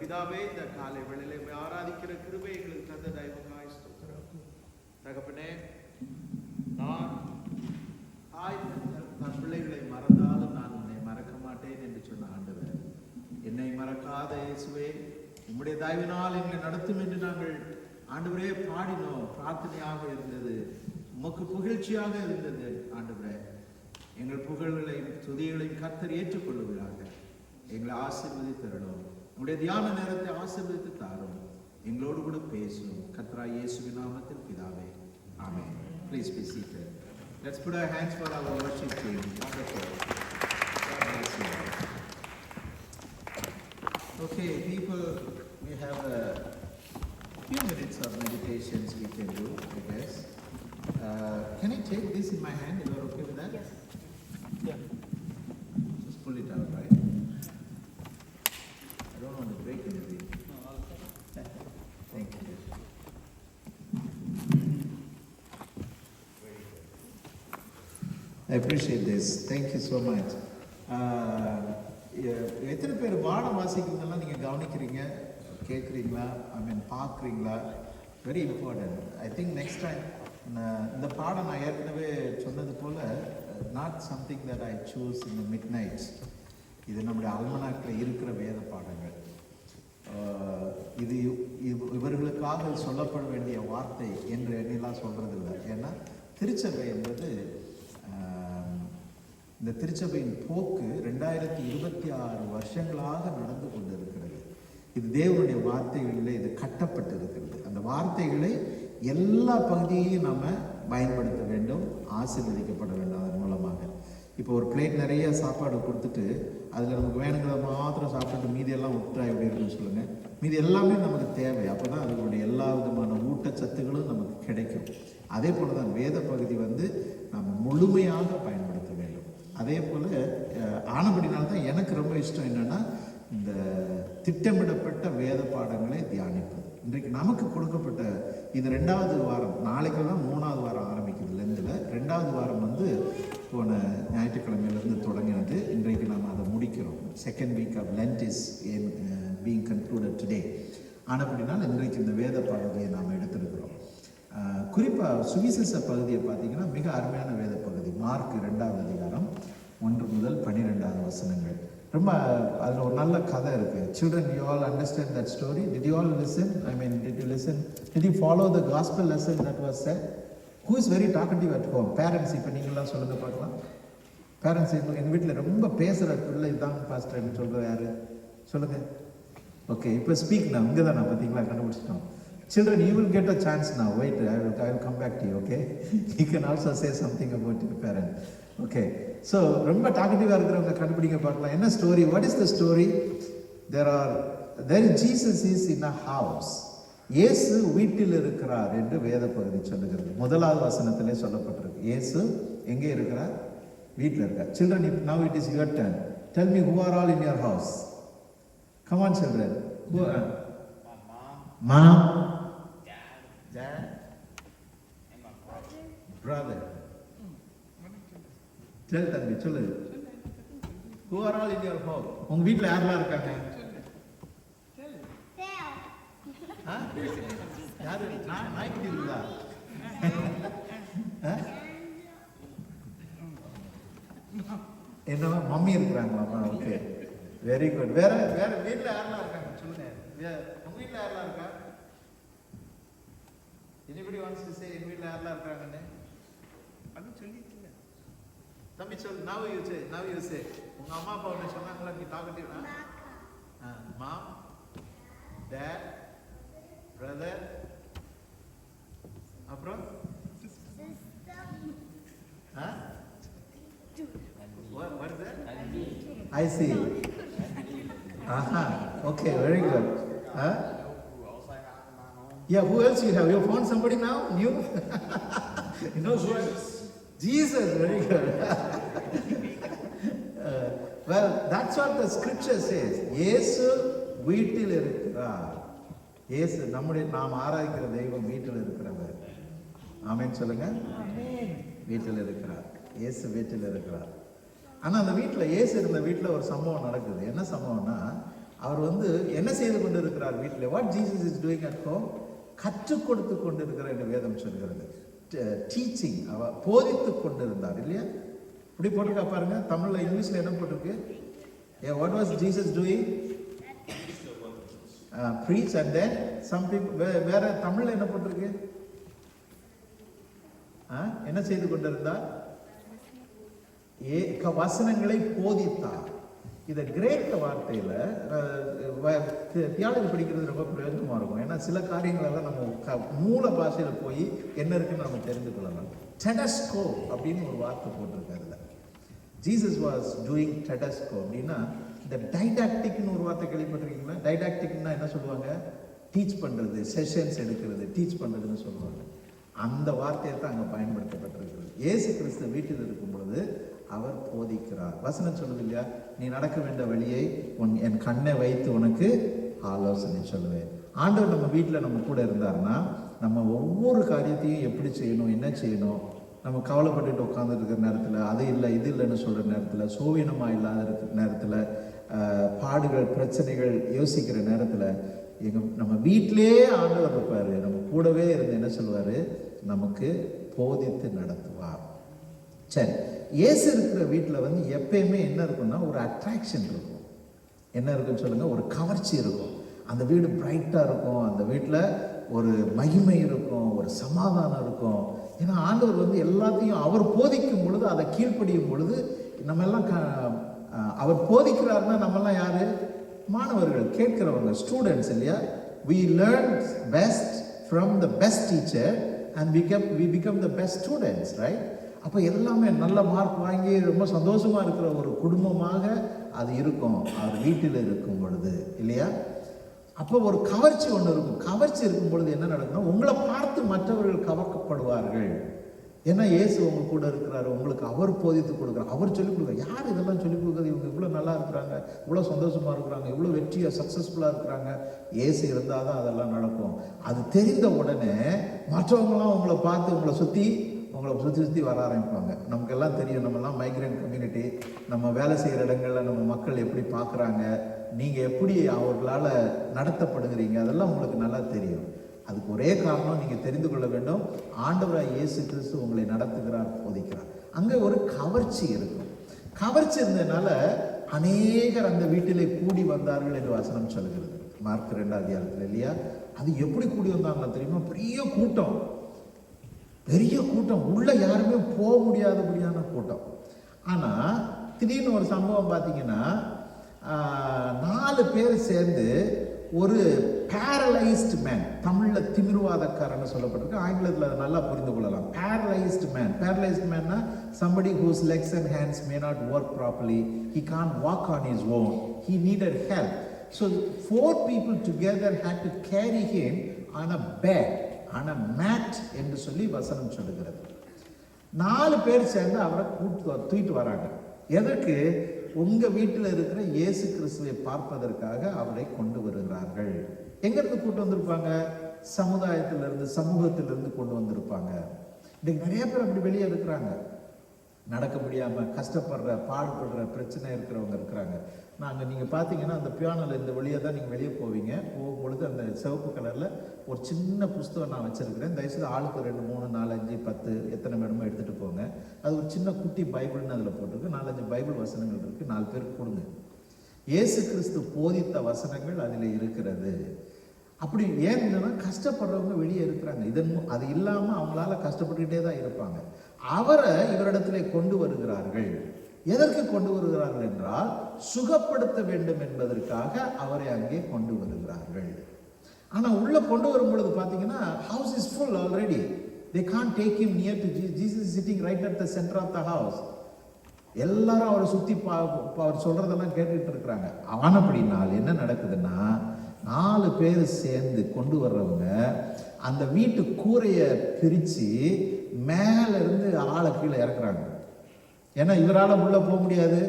பிதாவே, இந்த காலை வேளையிலே ஆராதிக்கிற கிருபை எங்களுக்கு தந்த தயவுக்காய் ஸ்தோத்திரம். தகப்பனே, நான் தாய் தன் பிள்ளைகளை மறந்தாலும் நான் உன்னை மறக்க மாட்டேன் என்று சொன்ன ஆண்டவர், என்னை மறக்காத இயேசுவே, உம்முடைய தயவினால் எங்களை நடத்தும் என்று நாங்கள் ஆண்டவரே பாடினோம். பிரார்த்தனையாக இருந்தது, உமக்கு புகழ்ச்சியாக இருந்தது. ஆண்டவரே, எங்கள் புகழ்களையும் துதிகளையும் கர்த்தர் ஏற்றுக்கொள்ளுகிறாங்க. எங்களை ஆசீர்வதித்தரணும். உங்களுடைய தியான நேரத்தை ஆசீர்வதித்து தாரும். எங்களோடு கூட பேசும். கர்த்தராகிய இயேசுவின் நாமத்தில் பிதாவே, ஆமென். Please be seated. Let's put our hands for our worship team. Wonderful. God bless you. Okay, people, we have a few minutes of meditations we can do, I guess. Can I take this in my hand? You are okay with that? Yes. Yeah. Just pull it out, right? I don't want to break anything. Thank you. I appreciate this. Thank you so much. எத்தனை பேர் பாடம் வாசிக்கிறதெல்லாம் நீங்கள் கவனிக்கிறீங்க, கேட்குறீங்களா, பார்க்குறீங்களா? Very important. I think next time இந்த பாடம் நான் ஏற்கனவே சொன்னது போல், not something that I choose in the midnights. இது நம்முடைய அல்மனாக்கில் இருக்கிற வேத பாடங்கள். இது இவர்களுக்காக சொல்லப்பட வேண்டிய வார்த்தை என்று எண்ணெல்லாம் சொல்கிறதில்லை. ஏன்னா திருச்சபை என்பது, இந்த திருச்சபையின் போக்கு 2026 வருஷங்களாக நடந்து கொண்டு இருக்கிறது. இது தேவனுடைய வார்த்தைகளில் இது கட்டப்பட்டு இருக்கிறது. அந்த வார்த்தைகளை எல்லா பகுதியையும் நம்ம பயன்படுத்த வேண்டும், ஆசீர்வதிக்கப்பட வேண்டும் அதன் மூலமாக. இப்போ ஒரு பிளேட் நிறைய சாப்பாடு கொடுத்துட்டு அதில் நமக்கு வேணுங்கிறத மாத்திரம் சாப்பிட்டு மீதியெல்லாம் விட்டா எப்படி இருக்குன்னு சொல்லுங்கள். மீதி எல்லாமே நமக்கு தேவை. அப்போ தான் அதனுடைய எல்லா விதமான ஊட்டச்சத்துக்களும் நமக்கு கிடைக்கும். அதே போல் தான் வேத பகுதி நம்ம முழுமையாக பயன்படுத்த வேண்டும். அதே போல் ஆனபடினால்தான் எனக்கு ரொம்ப இஷ்டம் என்னென்னா, இந்த திட்டமிடப்பட்ட வேத பாடங்களை தியானிப்பது. இன்றைக்கு நமக்கு கொடுக்கப்பட்ட இது 2வது வாரம், நாளைக்கு தான் 3வது வாரம் ஆரம்பிக்குது லெந்தில். 2வது வாரம் போன ஞாயிற்றுக்கிழமையிலேருந்து தொடங்கினது. இன்றைக்கு நாம் அதை முடிக்கிறோம். Second week of Lent is being concluded today. ஆனபடினால் இன்றைக்கு இந்த வேத பகுதியை நாம் எடுத்திருக்கிறோம். குறிப்பாக சுவிசேஷ பகுதியை பார்த்தீங்கன்னா மிக அருமையான வேத பகுதி. மார்க் 2வது அதிகாரம் 1 முதல் 12வது வசனங்கள். ரொம்ப அதில் ஒரு நல்ல கதை இருக்குது. Children, you all understand that story? Did you all listen? Did you listen? Did you follow the gospel lesson that was said? Who is very talkative at home? Parents, இப்போ நீங்களாம் சொல்லுங்கள் பார்க்கலாம். பேரண்ட்ஸ், எங்கள் வீட்டில் ரொம்ப பேசுகிற பிள்ளை தான் பாஸ்டர் சொல்கிறது யார் சொல்லுங்கள். ஓகே, இப்போ ஸ்பீக் நான் இங்கே தான் நான் பார்த்தீங்களா கண்டுபிடிச்சிட்டோம். Children, you will get a chance now. Wait, I will come back to you, okay? You can also say something about your parent. Okay. So, ரொம்ப டாக்கட்டிவாக இருக்கிறவங்க கண்டுபிடிக்க பார்க்கலாம். என்ன story? What is the story? There Jesus is in a house. இயேசு வீட்டில் இருக்கிறார் என்று வேத பகுதி சொல்லுகிறது. 1வது வசனத்திலே சொல்லப்பட்டிருக்கு. இயேசு எங்கே இருக்கிறார்? வீட்டில் இருக்கார். Children, now it is your turn. Tell me who are all in your house. Come on, children. Who are? Mom, Dad, and my brother. Tell தம்பி சொல்லு. Who are all in your home? உங்க வீட்டில் யாரெல்லாம் இருக்காங்க? யாரு? நாய்க்குட்டி இருக்குதா? என்னவா மம்மி இருக்கிறாங்களாமா? Okay, very good. வேற வீட்டில் யாரெல்லாம் இருக்காங்க சொல்லுங்க. உங்க வீட்டில் யாரெல்லாம் இருக்கா? Anybody wants to say எங்க வீட்டில் யாரெல்லாம் இருக்காங்கன்னு? அது சொல்லிட்டு தம்பி சொல்லு. now you say உங்க அம்மா அப்பா ஒன்று சொன்னாங்களா? நீ டாக்கட்டிவா? Mom, Dad, brother, அப்புறம் what is that? I see. Okay, very good. Yeah, who else you have? You found somebody now? New? You know who else? Jesus, very good. Well, that's what the scripture says. இயேசு வீட்டில் இருக்கிறார். இயேசு நாம் ஆராதிக்கிற தெய்வம் வீட்டில் இருக்கிறவர். ஆமென் சொல்லுங்க. வீட்டில் இருக்கிறார். இயேசு வீட்டில் இருக்கிறார். ஆனால் அந்த வீட்டில் இயேசு இருந்த வீட்டில் ஒரு சம்பவம் நடக்குது. என்ன சம்பவம்னா, அவர் வந்து என்ன செய்து கொண்டு இருக்கிறார் வீட்டில்? What Jesus is doing at home? கற்றுக் கொடுத்து கொண்டு இருக்கிறார் என்று வேதம் சொல்கிறது. டீச்சிங், அவர் போதித்து கொண்டு இருந்தார் இல்லையா? இப்படி போட்டிருக்கா பாருங்க. தமிழ்ல இங்கிலீஷ்ல என்ன போட்டிருக்கு? What was Jesus doing? preach. And then some people, வேற தமிழ்ல என்ன போட்டிருக்கு? என்ன செய்து கொண்டிருந்தார்? வசனங்களை போதித்தார். இதை கிரேக்க வார்த்தையில தியாலஜி படிக்கிறது ரொம்ப பிரயோஜனமா இருக்கும். ஏன்னா சில காரியங்களெல்லாம் நம்ம மூல பாஷையில போய் என்ன இருக்குன்னு நம்ம தெரிந்து கொள்ளலாம். டெடஸ்கோ அப்படின்னு ஒரு வார்த்தை போட்டிருக்காரு. ஜீசஸ் வாஸ் டூயிங் டெடஸ்கோ அப்படின்னா, இந்த டைடாக்டிக்னு ஒரு வார்த்தை கேள்விப்பட்டிருக்கீங்களா? டைடாக்டிக்னா என்ன சொல்லுவாங்க? டீச் பண்றது, செஷன்ஸ் எடுக்கிறது, டீச் பண்றதுன்னு சொல்லுவாங்க. அந்த வார்த்தையை தான் அங்கே பயன்படுத்தப்பட்டிருக்கிறது. இயேசு கிறிஸ்து வீட்டில் இருக்கும் பொழுது அவர் போதிக்கிறார். வசனம் சொல்லுது இல்லையா, நீ நடக்க வேண்டிய வழியை என் கண்ணை வைத்து உனக்கு ஆலோசனை சொல்லுவேன். ஆண்டவர் நம்ம வீட்டில் நம்ம கூட இருந்தாருன்னா நம்ம ஒவ்வொரு காரியத்தையும் எப்படி செய்யணும், என்ன செய்யணும், நம்ம கவலைப்பட்டுட்டு உட்காந்துட்டு இருக்கிற நேரத்தில், அது இல்லை இது இல்லைன்னு சொல்கிற நேரத்தில், சோவினமாக இல்லாத இருக்கிற நேரத்தில், பாடுகள் பிரச்சனைகள் யோசிக்கிற நேரத்தில் நம்ம வீட்டிலே ஆண்டவர் இருப்பார். நம்ம கூடவே இருந்து என்ன சொல்லுவார்? நமக்கு போதித்து நடத்துவார். சரி, இயேசு இருக்கிற வீட்டில் வந்து எப்பயுமே என்ன இருக்குன்னா ஒரு அட்ராக்ஷன் இருக்கும். என்ன இருக்குன்னு சொல்லுங்க? ஒரு கவர்ச்சி இருக்கும். அந்த வீடு பிரைட்டாக இருக்கும், அந்த வீட்டில் ஒரு மகிமை இருக்கும், ஒரு சமாதானம் இருக்கும். ஏன்னா ஆண்டவர் வந்து எல்லாத்தையும் அவர் போதிக்கும் பொழுது, அதை கீழ்ப்படியும் பொழுது நம்ம எல்லாம் அவர் போதிக்கிறாருன்னா நம்மெல்லாம் யாரு? மாணவர்கள், கேட்கிறவங்க, ஸ்டூடெண்ட்ஸ் இல்லையா? we learn best from the best teacher and we become the best students, right? அப்போ எல்லாமே நல்ல மார்க் வாங்கி ரொம்ப சந்தோஷமா இருக்கிற ஒரு குடும்பமாக அது இருக்கும் அவர் வீட்டில் இருக்கும் பொழுது இல்லையா? அப்போ ஒரு கவர்ச்சி ஒன்று இருக்கும். கவர்ச்சி இருக்கும் பொழுது என்ன நடக்கும்னா, உங்களை பார்த்து மற்றவர்கள் கவர்க்கப்படுவார்கள். ஏன்னா இயேசு உங்க கூட இருக்கிறாரு, உங்களுக்கு அவர் போதித்து கொடுக்குறாரு, அவர் சொல்லிக் கொடுக்குறாரு. யார் இதெல்லாம் சொல்லிக் கொடுக்குறது? இவங்க இவ்வளோ நல்லா இருக்கிறாங்க, இவ்வளோ சந்தோஷமா இருக்கிறாங்க, இவ்வளோ வெற்றியாக சக்ஸஸ்ஃபுல்லாக இருக்கிறாங்க. இயேசு இருந்தால் தான் அதெல்லாம் நடக்கும். அது தெரிந்த உடனே மற்றவங்களாம் உங்களை பார்த்து உங்களை சுற்றி வர ஆரம்பிப்பாங்க. நமக்கு எல்லாம் தெரியும், நம்மெல்லாம் மைக்ரேண்ட் கம்யூனிட்டி, நம்ம வேலை செய்கிற இடங்கள்ல நம்ம மக்கள் எப்படி பார்க்குறாங்க, நீங்கள் எப்படி அவர்களால் நடத்தப்படுகிறீங்க, அதெல்லாம் உங்களுக்கு நல்லா தெரியும். அதுக்கு ஒரே காரணம், நீங்கள் தெரிந்து கொள்ள வேண்டும், ஆண்டவராய் இயேசு கிறிஸ்து உங்களை நடத்துகிறார், போதிக்கிறார். அங்கே ஒரு கவர்ச்சி இருக்கும். கவர்ச்சி இருந்ததுனால அநேகர் அந்த வீட்டிலே கூடி வந்தார்கள் என்று வசனம் சொல்கிறது. மார்க் 2ஆம் அதிகாரத்தில் இல்லையா? அது எப்படி கூடி வந்தாங்களா தெரியுமா? பெரிய கூட்டம், உள்ள யாருமே போக முடியாதபடியான கூட்டம். ஆனா திடீர்னு ஒரு சம்பவம் பார்த்தீங்கன்னா, 4 பேர் சேர்ந்து ஒரு பேரலைஸ்டு மேன், தமிழ்ல திமிர்வாதக்காரன்னு சொல்லப்பட்டிருக்கு, ஆங்கிலத்தில் அதை நல்லா புரிந்து கொள்ளலாம். பேரலைஸ்டு மேன்னா somebody whose legs and hands may not work properly, he can't walk on his own, he needed help. So 4 people together had to carry him on a bed, on a mat என்று சொல்லி வசனம் சொல்லுகிறது. 4 பேர் சேர்ந்து அவரை தூக்கிட்டு வராங்க. எதற்கு? உங்க வீட்டில் இருக்கிற இயேசு கிறிஸ்துவை பார்ப்பதற்காக அவரை கொண்டு வருகிறார்கள். எங்கிருந்து கூட்டு வந்திருப்பாங்க? சமுதாயத்திலிருந்து, சமூகத்திலிருந்து கொண்டு வந்திருப்பாங்க. இன்னைக்கு நிறைய பேர் அப்படி வெளியே இருக்கிறாங்க, நடக்க முடியாம கஷ்டப்படுற, பாடுபடுற, பிரச்சனை இருக்கிறவங்க இருக்கிறாங்க. நீங்க பார்த்தீங்கன்னா அந்த பியானோல இந்த வழியாக தான் நீங்க வெளியே போவீங்க. போகும்பொழுது அந்த சிவப்பு கலர்ல ஒரு சின்ன புஸ்தகம் நான் வச்சிருக்கிறேன். தயவுசெய்து ஆளுக்கு 2, 3, 4, 5, 10 எத்தனை வேணுமோ எடுத்துட்டு போங்க. அது ஒரு சின்ன குட்டி பைபிள்னு அதில் போட்டிருக்கு. 4-5 பைபிள் வசனங்கள் இருக்கு. 4 பேருக்கு கொடுங்க. இயேசு கிறிஸ்து போதித்த வசனங்கள் அதில் இருக்கிறது. அப்படி ஏன்னா கஷ்டப்படுறவங்க வெளியே இருக்கிறாங்க. அது இல்லாம அவங்களால கஷ்டப்பட்டுக்கிட்டே தான் இருப்பாங்க. அவரை இவரிடத்திலே கொண்டு வருகிறார்கள். எதற்கு கொண்டு வருகிறார்கள் என்றால், சுகப்படுத்த வேண்டும் என்பதற்காக அவரை அங்கே கொண்டு வருகிறார்கள். ஆனா உள்ள கொண்டு வரும் பொழுது பாத்தீங்கன்னா, house is full already. They can't take him near to Jesus. Jesus is sitting right at the center of the house. எல்லாரும் அவரை சுத்தி அவர் சொல்றதெல்லாம் கேட்டுட்டு இருக்கிறாங்க. ஆனபடினால் என்ன நடக்குதுன்னா, 4 பேர் சேர்ந்து கொண்டு வர்றவங்க அந்த வீட்டு கூரையை பிரிச்சு மேல இருந்து ஆளை கீழே இறக்குறாங்க. ஏன்னா இவரால் உள்ள போக முடியாது,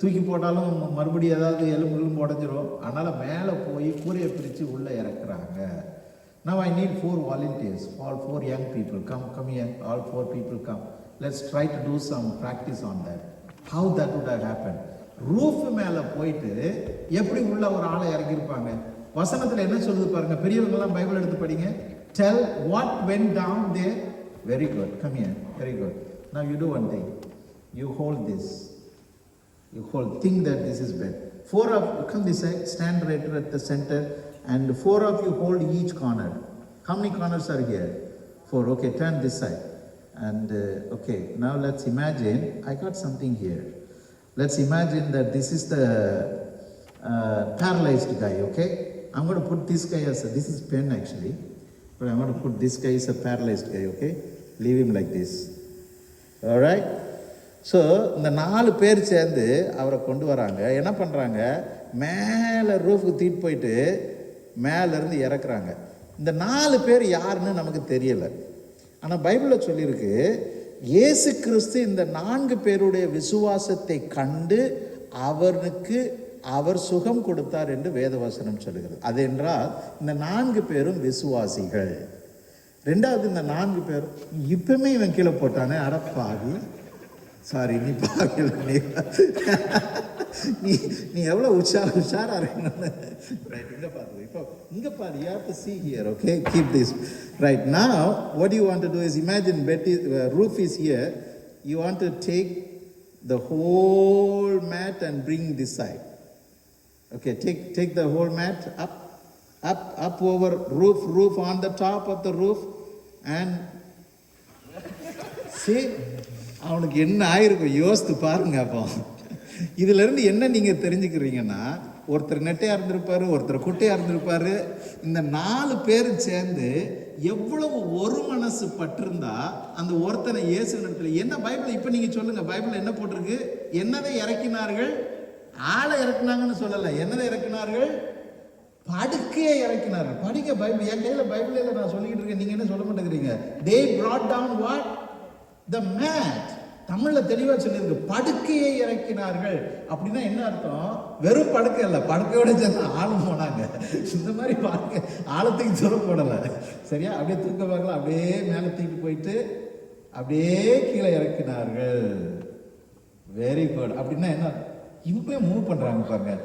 தூக்கி போட்டாலும் மறுபடியும் ஏதாவது எலும்பு உடஞ்சிரும். அதனால மேலே போய் கூரையை பிரித்து உள்ளே இறக்குறாங்க. Now I need 4 volunteers, all 4 young people. Come here, all 4 people come. Let's try to do some practice on that. How that would have happened? Roof மேல போயிட்டு எப்படி உள்ள ஒரு ஆளை இறங்கியிருப்பாங்க? வசனத்துல என்ன சொல்லுது பாருங்க. பெரியவங்க எல்லாம் பைபிள் எடுத்து படிங்க. Tell what went down there. Very good, come here. Very good. Now you do one thing. You hold this. You hold, think that this is bed. 4 of you come this side, stand right at the center, and 4 of you hold each corner. How many corners are here? 4. Okay, turn this side. And okay, now let's imagine, I got something here. Let's imagine that this is the paralyzed guy, okay? I'm going to put this guy as this is pen actually, but I'm going to put this guy as a paralyzed guy, okay? Leave him like this. All right? So இந்த 4 பேர் சேர்ந்து அவரை கொண்டு வராங்க. என்ன பண்ணுறாங்க? மேலே ரூஃபுக்கு தூக்கிட்டு போயிட்டு மேலேருந்து இறக்குறாங்க. இந்த 4 பேர் யாருன்னு நமக்கு தெரியலை. ஆனால் பைபிளில் சொல்லியிருக்கு, இயேசு கிறிஸ்து இந்த 4 பேருடைய விசுவாசத்தை கண்டு அவனுக்கு அவர் சுகம் கொடுத்தார் என்று வேதவசனம் சொல்லுகிறது. அது என்றால் இந்த 4 பேரும் விசுவாசிகள். ரெண்டாவது, இந்த 4 பேரும் இப்பவுமே இவன் கீழே போட்டானே, அடப்பாவி, சாரி, நீ பாக்கல, நீ எவ்வளோ உஷாரா இருக்கணும். ரைட், இங்கே பார்த்து இப்போ இங்கே பாரு. You have to see here, okay? Keep this. Right, now what you want to do is imagine Betty, roof is here. You want to take the whole mat and bring this side. Okay, take the whole mat up over roof on the top of the roof and see. அவனுக்கு என்ன ஆயிருக்கும் யோசித்து பாருங்க. அப்போ இதுல இருந்து என்ன நீங்க தெரிஞ்சுக்கிறீங்கன்னா, ஒருத்தர் நெட்டையா இருந்திருப்பாரு, ஒருத்தர் குட்டையா இருந்திருப்பாரு. இந்த 4 பேரும் சேர்ந்து எவ்வளவு ஒரு மனசு பட்டிருந்தா அந்த ஒருத்தனை இயேசு இடத்துல என்ன பைபிள் இப்ப நீங்க சொல்லுங்க, பைபிள் என்ன போட்டிருக்கு? என்னதை இறக்கினார்கள்? ஆளை இறக்குனாங்கன்னு சொல்லல. என்னதை இறக்கினார்கள்? படுக்கையை இறக்கினார்கள். படிக்க பைபிள், என் கையில பைபிள் நான் சொல்லிக்கிட்டு இருக்கேன், நீங்க என்ன சொல்ல மாட்டேங்கிறீங்க? They brought down what? The mat. தமிழ்ல தெளிவா சொல்லியிருக்கு, படுக்கையை இறக்கினார்கள். அப்படின்னா என்ன அர்த்தம்? வெறும் படுக்கை இல்லை, படுக்கையோட சேர்ந்து ஆளும் போனாங்க. இந்த மாதிரி படுக்கை ஆழத்துக்கு தூரம் போடலை, சரியா? அப்படியே தூக்க பார்க்கலாம், அப்படியே மேலே தூக்கி போயிட்டு அப்படியே கீழே இறக்கினார்கள். Very good. அப்படின்னா என்ன? இப்பவே மூவ் பண்றாங்க பாருங்க.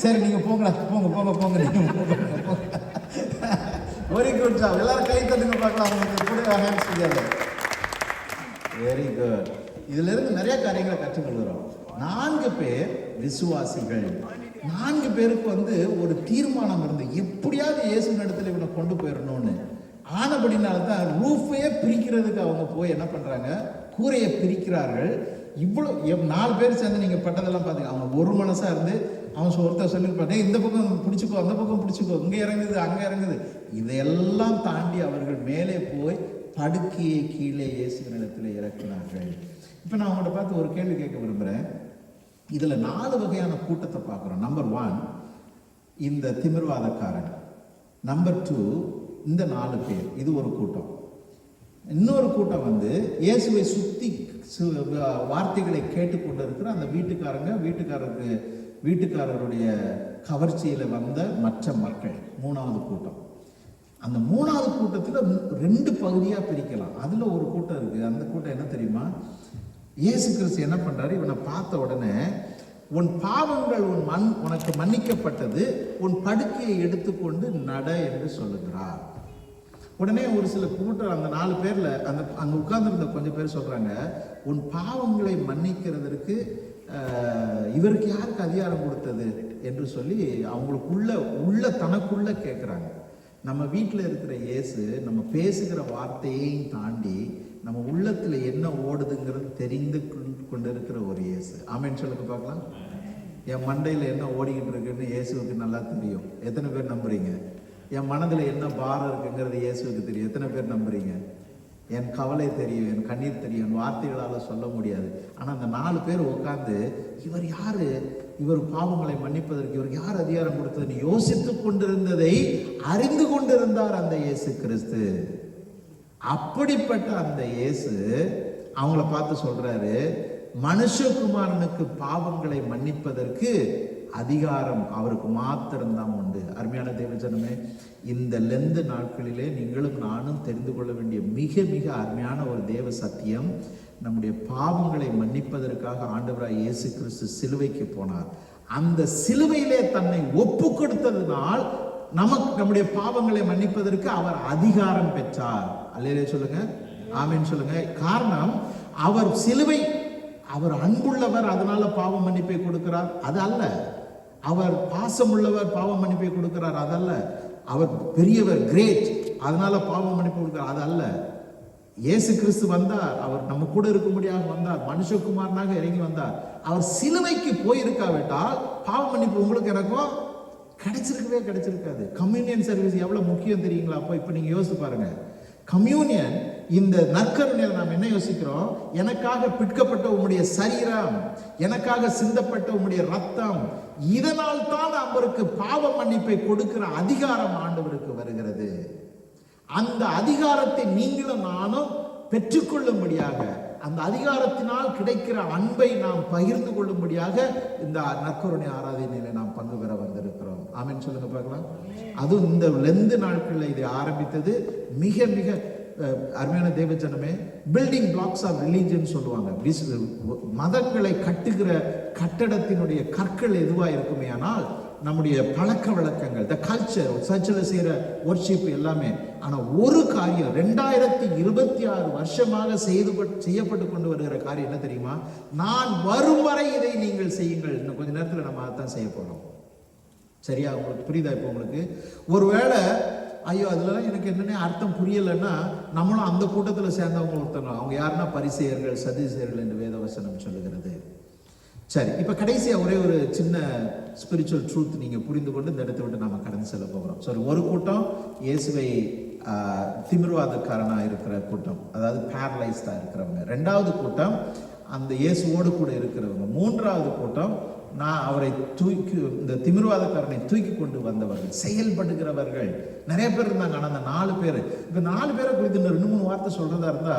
சரி, நீங்க போங்களா, போங்க நீங்க மூவ் பண்ணுங்க, போங்க. Very good job. எல்லாரும் கை தட்டுங்க பார்க்கலாம். உங்களுக்கு கூட ஹேண்ட்ஸ் டுகெதர். Very good. இதுல இருந்து நிறைய காரியங்களை கற்றுக்கொள்கிறோம். 4 பேர் விசுவாசிகள். 4 பேருக்கு ஒரு தீர்மானம் இருந்து எப்படியாவது இயேசு இடத்துல இவனை கொண்டு போயிடணும்னு. ஆனபடினால்தான் ரூஃபே பிரிக்கிறதுக்கு அவங்க போய் என்ன பண்றாங்க? கூரையை பிரிக்கிறார்கள். இவ்வளவு 4 பேர் சேர்ந்து நீங்க பட்டதெல்லாம் பாத்தீங்க. அவங்க ஒரு மனசா இருந்து அவன் ஒருத்தர் சொல்லிருப்பாரு, இந்த பக்கம் பிடிச்சிக்கோ, அந்த பக்கம் பிடிச்சிக்கோ, இங்க இறங்குது, அங்க இறங்குது. இதையெல்லாம் தாண்டி அவர்கள் மேலே போய் படுக்கையை கீழே இயேசு நிலத்தில் இறக்கினார்கள். இப்போ நான் உங்கள்கிட்ட பார்த்து ஒரு கேள்வி கேட்க விரும்புகிறேன். இதில் 4 வகையான கூட்டத்தை பார்க்குறோம். நம்பர் 1 இந்த திமிர்வாதக்காரன். நம்பர் 2 இந்த 4 பேர், இது ஒரு கூட்டம். இன்னொரு கூட்டம் இயேசுவை சுற்றி வார்த்தைகளை கேட்டுக்கொண்டு இருக்கிற அந்த வீட்டுக்காரருடைய கவர்ச்சியில் வந்த மற்ற மக்கள். 3வது கூட்டம். அந்த 3வது கூட்டத்தில் 2 பகுதியாக பிரிக்கலாம். அதில் ஒரு கூட்டம் இருக்குது. அந்த கூட்டம் என்ன தெரியுமா? இயேசு கிறிஸ்து என்ன பண்ணுறாரு? இவனை பார்த்த உடனே, உன் பாவங்கள் உனக்கு மன்னிக்கப்பட்டது, உன் படுக்கையை எடுத்துக்கொண்டு நட என்று சொல்லுகிறார். உடனே ஒரு சில கூட்டம், அந்த 4 பேரில் அங்கே உட்கார்ந்துருந்த கொஞ்சம் பேர் சொல்கிறாங்க, உன் பாவங்களை மன்னிக்கிறதற்கு இவருக்கு யாருக்கு அதிகாரம் கொடுத்தது என்று சொல்லி அவங்களுக்குள்ள தனக்குள்ள கேட்குறாங்க. நம்ம வீட்டில் இருக்கிற இயேசு நம்ம பேசுகிற வார்த்தையையும் தாண்டி நம்ம உள்ளத்தில் என்ன ஓடுதுங்கிறது தெரிந்து கொண்டு இருக்கிற ஒரு இயேசு. ஆமென் சொல்லுங்க பார்க்கலாம். என் மண்டையில் என்ன ஓடிக்கிட்டு இருக்குன்னு இயேசுவுக்கு நல்லா தெரியும். எத்தனை பேர் நம்புறீங்க? என் மனதில் என்ன பாரம் இருக்குங்கிறது இயேசுவுக்கு தெரியும். எத்தனை பேர் நம்புறீங்க? என் கவலை தெரியும், என் கண்ணீர் தெரியும், என் வார்த்தைகளால் சொல்ல முடியாது. ஆனால் அந்த 4 பேர் உட்கார்ந்து, இவர் யாரு? இவர் பாவங்களை மன்னிப்பதற்கு இவருக்கு யார் அதிகாரம் கொடுத்ததுன்னு யோசித்து கொண்டிருந்ததை அறிந்து கொண்டிருந்தார் அந்த இயேசு கிறிஸ்து. அப்படிப்பட்ட அந்த இயேசு அவங்கள பார்த்து சொல்றாரு, மனுஷகுமாரனுக்கு பாவங்களை மன்னிப்பதற்கு அதிகாரம் அவருக்கு மாத்திரம்தான் உண்டு. அருமையான தேவஜனமே, இந்த லெந்து நாட்களிலே நீங்களும் நானும் தெரிந்து கொள்ள வேண்டிய மிக மிக அருமையான ஒரு தேவ சத்தியம், நம்முடைய பாவங்களை மன்னிப்பதற்காக ஆண்டவராய் இயேசு கிறிஸ்து சிலுவைக்கு போனார். அந்த சிலுவையிலே தன்னை ஒப்பு கொடுத்ததினால் நம்முடைய பாவங்களை மன்னிப்பதற்கு அவர் அதிகாரம் பெற்றார். அல்லேலூயா சொல்லுங்க, ஆமென் சொல்லுங்க. காரணம், அவர் சிலுவை, அவர் அன்புள்ளவர், அதனால பாவ மன்னிப்பை கொடுக்கிறார், அது அல்ல. அவர் பாசமுள்ளவர், பாவ மன்னிப்பை கொடுக்கிறார், அதல்ல. அவர் பெரியவர், கிரேட், அதனால பாவ மன்னிப்பு கொடுக்கிறார், அது அல்ல. இயேசு கிறிஸ்து வந்தார், அவர் நம்ம கூட இருக்கும்படியாக வந்தார், மனுஷகுமாரனாக இறங்கி வந்தார். அவர் சிலுவைக்கு போயிருக்காவிட்டால் பாவ மன்னிப்பு உங்களுக்கு எனக்கும் கிடைச்சிருக்காது. கம்யூனியன் சர்வீஸ் எவ்வளவு முக்கியம் தெரியுங்களா? அப்போ இப்போ நீங்க யோசிச்சு பாருங்க. கம்யூனியன், இந்த நற்கருணையில் நாம் என்ன யோசிக்கிறோம்? எனக்காக பிற்கப்பட்ட உம்முடைய சரீரம், எனக்காக சிந்தப்பட்ட உம்முடைய ரத்தம், இதனால் தான் அவருக்கு பாவ மன்னிப்பை கொடுக்கிற அதிகாரம் ஆண்டவருக்கு வருகிறது. அந்த அதிகாரத்தை நீங்களும் நானும் பெற்றுக்கொள்ளும்படியாக, அந்த அதிகாரத்தினால் கிடைக்கிற அன்பை நாம் பகிர்ந்து கொள்ளும்படியாக இந்த நற்கருணை ஆராதனையில நாம் பங்கு பெற வந்திருக்கிறோம். ஆமென் சொல்லுங்க பார்க்கலாம். அதுவும் இந்த லெந்து நாட்களில் இதை ஆரம்பித்தது மிக மிக அருமையான தேவஜனமே. பில்டிங் பிளாக்ஸ் ஆஃப் ரிலீஜன் சொல்லுவாங்க. மதங்களை கட்டுகிற கட்டடத்தினுடைய கற்கள் எதுவாக இருக்குமே ஆனால் நம்முடைய பழக்க வழக்கங்கள், த கல்ச்சர், சர்ச்சில் செய்கிற ஒர்ஷிப் எல்லாமே. ஆனால் ஒரு காரியம் 2026 வருஷமாக செய்யப்பட்டு கொண்டு வருகிற காரியம் என்ன தெரியுமா? நான் வரும் வரை இதை நீங்கள் செய்யுங்கள். இன்னும் கொஞ்ச நேரத்தில் நம்ம அதைத்தான் செய்ய போகிறோம். சரியா? உங்களுக்கு புரியுதா? இப்போ உங்களுக்கு ஒருவேளை ஐயோ அதுல எனக்கு என்னன்னே அர்த்தம் புரியலைன்னா நம்மளும் அந்த கூட்டத்தில் சேர்ந்தவங்க ஒருத்தங்க. அவங்க யாருன்னா பரிசேயர்கள், சதுசேயர்கள் என்று வேதவசனம் சொல்லுகிறது. சரி, இப்போ கடைசியாக ஒரே ஒரு சின்ன ஸ்பிரிச்சுவல் ட்ரூத் நீங்கள் புரிந்து கொண்டு இந்த இடத்தை விட்டு நம்ம கடந்து செல்ல போகிறோம். சரி, ஒரு கூட்டம் இயேசுவை திமிர்வாதக்காரனாக இருக்கிற கூட்டம், அதாவது பேரலைஸ்டாக இருக்கிறவங்க. ரெண்டாவது கூட்டம் அந்த இயேசுவோடு கூட இருக்கிறவங்க. மூன்றாவது கூட்டம் நான் அவரை இந்த திமிர்வாதக்காரனை தூக்கி கொண்டு வந்தவர்கள், செயல்படுகிறவர்கள் நிறைய பேர் இருந்தாங்க. ஆனால் அந்த 4 பேர், இப்போ 4 பேரை குறித்து 2-3 வார்த்தை சொல்றதா இருந்தா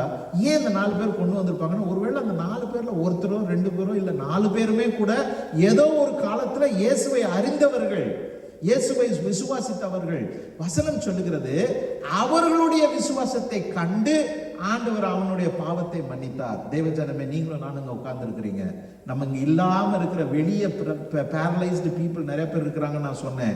ஏன் இந்த 4 பேர் கொண்டு வந்திருப்பாங்கன்னா, ஒருவேளை அந்த 4 பேர்ல ஒருத்தரோ 2 பேரோ இல்லை 4 பேருமே கூட ஏதோ ஒரு காலத்துல இயேசுவை அறிந்தவர்கள், இயேசுவை விசுவாசித்தவர்கள். வசனம் சொல்லுகிறது, அவர்களுடைய விசுவாசத்தை கண்டு ஆண்டவர் அவனுடைய பாவத்தை மன்னித்தார். தேவஜனமே, நீங்களும் நானுங்க உட்கார்ந்து இருக்கிறீங்க. நம்ம இங்க இல்லாம இருக்கிற வெளியே பேரலைஸ்டு பீப்புள் நிறைய பேர் இருக்கிறாங்க. நான் சொன்னேன்,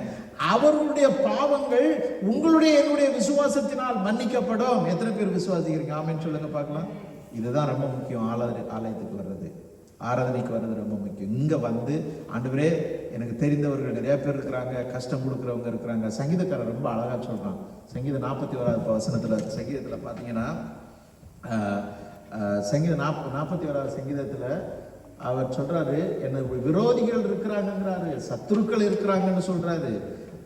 அவர்களுடைய பாவங்கள் உங்களுடைய என்னுடைய விசுவாசத்தினால் மன்னிக்கப்படும். எத்தனை பேர் விசுவாசிக்கிறீங்க? ஆமென் சொல்லுங்க பார்க்கலாம். இதுதான் ரொம்ப முக்கியம். ஆலயத்துக்கு வர்றது, ஆராதனைக்கு வர்றது ரொம்ப முக்கியம். இங்க வந்து ஆண்டவரே, எனக்கு தெரிந்தவர்கள் நிறைய பேர் இருக்கிறாங்க, கஷ்டம் கொடுக்குறவங்க இருக்கிறாங்க. சங்கீதக்காரர் ரொம்ப அழகா சொல்றான். சங்கீதம் 41 வசனத்துல, சங்கீதத்துல பாத்தீங்கன்னா சங்கீதம் 41 சங்கீதத்துல அவர் சொல்றாரு, எனக்கு விரோதிகள் இருக்கிறாங்கிறாரு, சத்துருக்கள் இருக்கிறாங்கன்னு சொல்றாரு.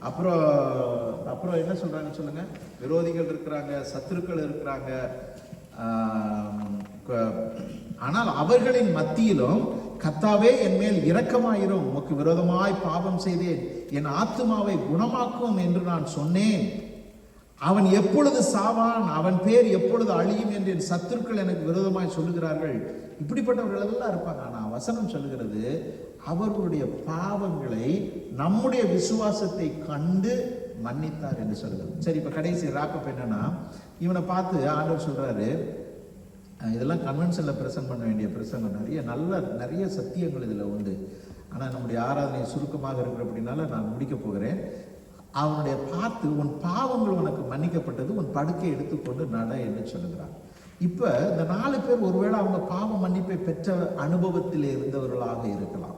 அப்புறம் என்ன சொல்றாங்க சொல்லுங்க? விரோதிகள் இருக்கிறாங்க, சத்துருக்கள் இருக்கிறாங்க. ஆனால் அவர்களின் மத்தியிலும் கர்த்தாவே என் மேல் இரக்கமாயிரும், உமக்கு விரோதமாய் பாவம் செய்தேன், என் ஆத்துமாவை குணமாக்கும் என்று நான் சொன்னேன். அவன் எப்பொழுது சாவான், அவன் பேர் எப்பொழுது அழியும் என்று என் சத்துருக்கள் எனக்கு விரோதமாய் சொல்லுகிறார்கள். இப்படிப்பட்டவர்கள் எல்லாம் இருப்பாங்க. ஆனால் வசனம் சொல்லுகிறது, அவர்களுடைய பாவங்களை நம்முடைய விசுவாசத்தை கண்டு மன்னித்தார் என்று சொல்லுகிறது. சரி, இப்ப கடைசி ராப்பப் என்னன்னா, இவனை பார்த்து ஆண்டவர் சொல்றாரு, இதெல்லாம் கன்வென்ஷன்ல பிரசன்ட் பண்ண வேண்டிய பிரசங்கம், நிறைய சத்தியங்கள் இதுல உண்டு. ஆனால் நம்முடைய ஆராதனை சுருக்கமாக இருக்கிற அப்படின்னால நான் முடிக்க போகிறேன். அவனுடைய பார்த்து, உன் பாவங்கள் உனக்கு மன்னிக்கப்பட்டது, உன் படுக்கை எடுத்துக்கொண்டு நட என்று சொல்லுகிறான். இப்ப இந்த 4 பேர் ஒருவேளை அவங்க பாவ மன்னிப்பை பெற்ற அனுபவத்தில் இருந்தவர்களாக இருக்கலாம்.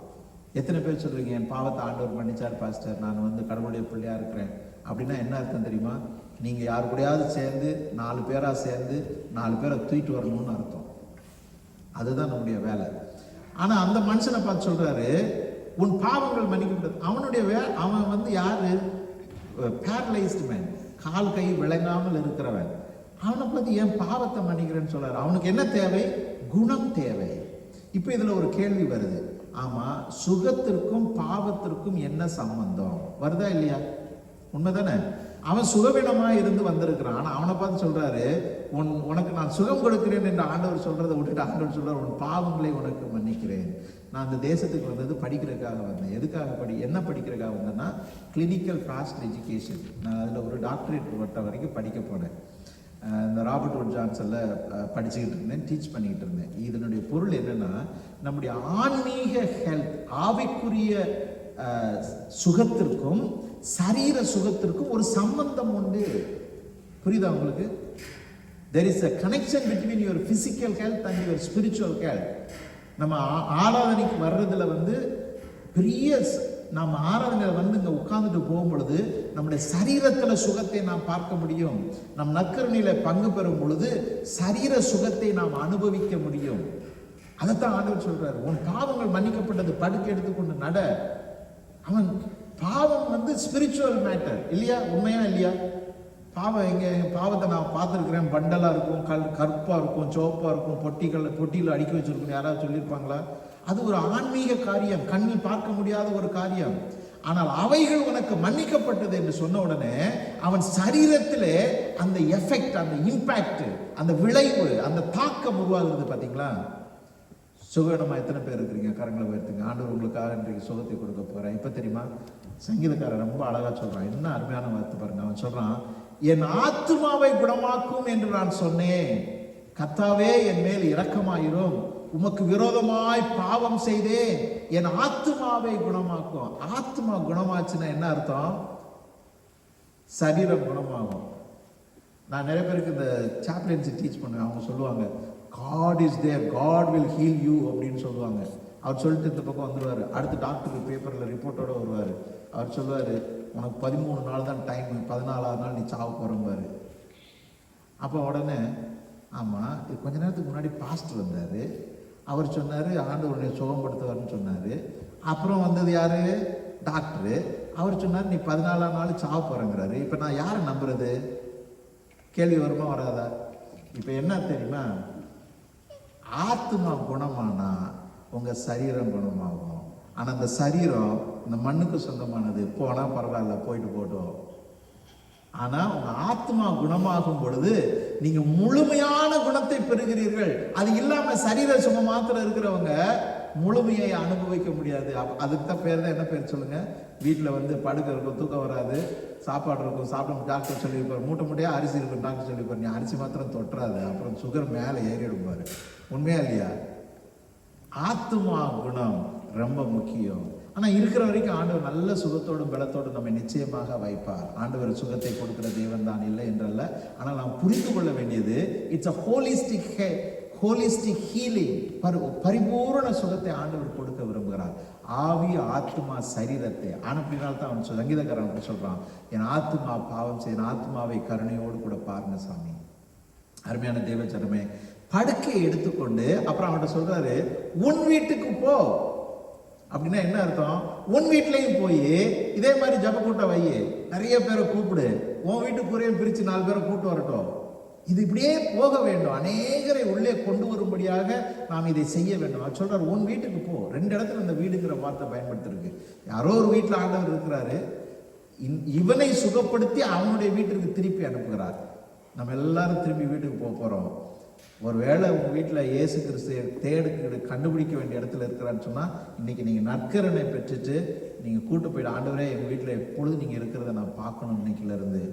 எத்தனை பேர் சொல்றீங்க, என் பாவத்தை ஆண்டவர் மன்னிச்சார் பாஸ்டர், நான் வந்து கடவுளுடைய பிள்ளையா இருக்கிறேன் அப்படின்னா என்ன அர்த்தம் தெரியுமா? நீங்க யாரு கூடயாவது சேர்ந்து 4 பேரா சேர்ந்து 4 பேரை தூக்கிட்டு வரணும்னு அர்த்தம். அதுதான் நம்முடைய வேலை. ஆனா அந்த மனுஷனை பார்த்து சொல்றாரு, உன் பாவங்கள் மன்னிக்கப்பட்டது. அவன் வந்து யாரு? பேரலைஸ்டு மேன், கால் கை விளங்காமல் இருக்கிறவன். அவனை பத்தி என் பாவத்தை மன்னிக்கிறேன்னு சொல்றாரு. அவனுக்கு என்ன தேவை? குணம் தேவை. இப்ப இதுல ஒரு கேள்வி வருது, ஆமா, சுகத்திற்கும் பாவத்திற்கும் என்ன சம்பந்தம்? வருதா இல்லையா? உண்மைதானே? அவன் சுகவீனமா இருந்து வந்திருக்கிறான். ஆனா அவனை பார்த்து சொல்றாரு, உனக்கு நான் சுகம் கொடுக்கிறேன் என்று ஆண்டவர் சொல்றதை விட்டுட்டு ஆண்டவர் சொல்றாரு, உன் பாவங்களை உனக்கு மன்னிக்கிறேன். நான் அந்த தேசத்துக்கு வந்தது படிக்கிறதுக்காக வந்தேன். எதுக்காக என்ன படிக்கிறதுக்காக வந்தேன்னா, கிளினிக்கல் ஃபாஸ்ட் எஜுகேஷன். நான் அதில் ஒரு டாக்டரேட் வட்ட வரைக்கும் படிக்க போனேன். இந்த ராபர்ட் வுட் ஜான்சனில் படிச்சுக்கிட்டு இருந்தேன், டீச் பண்ணிக்கிட்டு இருந்தேன். இதனுடைய பொருள் என்னென்னா, நம்முடைய ஆன்மீக ஹெல்த், ஆவிக்குரிய சுகத்திற்கும் சரீர சுகத்திற்கும் ஒரு சம்பந்தம் உண்டு. புரியுதா உங்களுக்கு? There is a connection between your physical health and your spiritual health. நம்ம ஆராதனைக்கு வர்றதுல பெரிய நம்ம ஆராதனையில் இங்கே உட்கார்ந்துட்டு போகும்பொழுது நம்முடைய சரீரத்தில் சுகத்தை நாம் பார்க்க முடியும். நம் நற்கருணையில் பங்கு பெறும் பொழுது சரீர சுகத்தை நாம் அனுபவிக்க முடியும். அதைத்தான் ஆண்டவர் சொல்றாரு, உன் பாவங்கள் மன்னிக்கப்பட்டது, படுக்கை எடுத்துக்கொண்டு நட. அவன் பாவம் ஸ்பிரிச்சுவல் மேட்டர் இல்லையா? உண்மையா இல்லையா? பாவம் எங்கள் பாவத்தை நான் பார்த்துருக்குறேன், பண்டலாக இருக்கும், கருப்பாக இருக்கும், சிவப்பாக இருக்கும், பொட்டியில் அடுக்கி வச்சுருக்கணும், யாராவது சொல்லியிருப்பாங்களா? அது ஒரு ஆன்மீக காரியம், கண்ணில் பார்க்க முடியாத ஒரு காரியம். ஆனால் அவைகள் உனக்கு மன்னிக்கப்பட்டது என்று சொன்ன உடனே அவன் சரீரத்திலே அந்த எஃபெக்ட், அந்த இம்பாக்ட், அந்த விளைவு, அந்த தாக்கம் உருவாகுது. பார்த்தீங்களா? சுகமா எத்தனை பேர் இருக்கிறீங்க? கரங்களை உயர்த்துங்க. ஆண்டவர் உங்களுக்காக இன்றைக்கு சுகத்தை கொடுக்க போகிறேன். இப்போ தெரியுமா, சங்கீதக்காரன் ரொம்ப அழகாக சொல்கிறான், என்ன அருமையான வார்த்தை பாருங்க. அவன் சொல்கிறான், என் ஆத்துமாவை குணமாக்கும் என்று நான் சொன்னேன், கர்த்தாவே என் மேல் இரக்கமாயிரும், உமக்கு விரோதமாய் பாவம் செய்தேன், என் ஆத்துமாவை குணமாக்கும். ஆத்மா குணமாச்சுன்னா என்ன அர்த்தம்? சரீரம் குணமாகும். நான் நிறைய பேருக்கு இந்த சாப்லன்ஸை டீச் பண்ணுவேன். அவங்க சொல்லுவாங்க, God is there, God will heal you அப்படின்னு சொல்லுவாங்க. அவர் சொல்லிட்டு இந்த பக்கம் வந்துடுவார். அடுத்து டாக்டருக்கு பேப்பரில் ரிப்போர்ட்டோட வருவார். அவர் சொல்லுவார், உனக்கு 13 நாள் தான் டைம், 14ஆவது நாள் நீ சாவு போகிறம்பாரு. அப்போ உடனே ஆமாம், இது கொஞ்ச நேரத்துக்கு முன்னாடி பாஸ்டர் வந்தார், அவர் சொன்னார் ஆண்டவருடைய சுகப்படுத்துவார்னு சொன்னார். அப்புறம் வந்தது யார்? டாக்டரு. அவர் சொன்னார் நீ 14ஆம் நாள் சாவு போகிறேங்கிறாரு. இப்போ நான் யாரை நம்புறது? கேள்வி வருமா வராதா? இப்போ என்ன தெரியுமா, ஆத்மா குணமானா உங்கள் சரீரம் குணமாகும். ஆனால் அந்த சரீரம் இந்த மண்ணுக்கு சொந்தமானது, போனால் பரவாயில்ல, போயிட்டு போட்டோம். ஆனால் உங்கள் ஆத்மா குணமாகும் பொழுது நீங்கள் முழுமையான குணத்தை பெறுகிறீர்கள். அது இல்லாமல் சரீர சுகம் மாத்திரம் இருக்கிறவங்க முழுமையை அனுபவிக்க முடியாது. அதுக்கு தான் பேர் தான் என்ன பேர் சொல்லுங்க? வீட்டில் படுக்க இருக்கும், தூக்கம் வராது, சாப்பாடு இருக்கும், சாப்பிட டாக்டர் சொல்லியிருப்பார், மூட்டை மூட்டையாக அரிசி இருக்கும், டாக்டர் சொல்லியிருப்பார், நீ அரிசி மாத்திரம் தொட்டுறாது, அப்புறம் சுகர் மேலே ஏறிடுவார். உண்மையா இல்லையா? ஆத்மா குணம் ரொம்ப முக்கியம். ஆனால் இருக்கிற வரைக்கும் ஆண்டவர் நல்ல சுகத்தோடும் பலத்தோடும் நம்ம நிச்சயமாக வைப்பார். ஆண்டவர் சுகத்தை கொடுக்கிற தேவன் தான், இல்லை என்றல்ல. ஆனால் நாம் புரிந்து கொள்ள வேண்டியது, இட்ஸ் அ ஹோலிஸ்டிக் ஹீலிங். பரிபூரண சுகத்தை ஆண்டவர் கொடுக்க விரும்புகிறார். ஆவி, ஆத்மா, சரீரத்தை. அப்படினால்தான் அவன் சங்கீதக்காரன் அப்படி சொல்றான், என் ஆத்மா பாவம் செய்ய, என் ஆத்மாவை கருணையோடு கூட பாருங்க சாமி. அருமையான தேவச்சரமே, படுக்கையை எடுத்துக்கொண்டு அப்புறம் அவன்கிட்ட சொல்றாரு, உன் வீட்டுக்கு போ. அப்படின்னா என்ன அர்த்தம்? உன் வீட்லையும் போய் இதே மாதிரி ஜப கூட்டம் வை, நிறைய பேரை கூப்பிடு, உன் வீட்டுக்குறையும் பிரிச்சு 4 பேரை கூட்டு வரட்டும். இது இப்படியே போக வேண்டும். அநேகரை உள்ளே கொண்டு வரும்படியாக நாம் இதை செய்ய வேண்டும். அது சொல்றாரு, உன் வீட்டுக்கு போ. 2 இடத்துல இந்த வீடுங்கிற வார்த்தை பயன்படுத்திருக்கு. யாரோ ஒரு வீட்டில் ஆண்டவர் இருக்கிறாரு, இவனை சுகப்படுத்தி அவனுடைய வீட்டிற்கு திருப்பி அனுப்புகிறார். நம்ம எல்லாரும் திரும்பி வீட்டுக்கு போக போறோம். ஒருவேளை உங்கள் வீட்டில் இயேசு கிறிஸ்து கண்டுபிடிக்க வேண்டிய இடத்துல இருக்கிறான்னு சொன்னால், இன்னைக்கு நீங்கள் நற்கருணை பெற்றுட்டு நீங்கள் கூட்டு போயிட்டு, ஆண்டவரே எங்கள் வீட்டில் எப்பொழுது நீங்கள் இருக்கிறத நான் பார்க்கணும், இன்னைக்குலேருந்து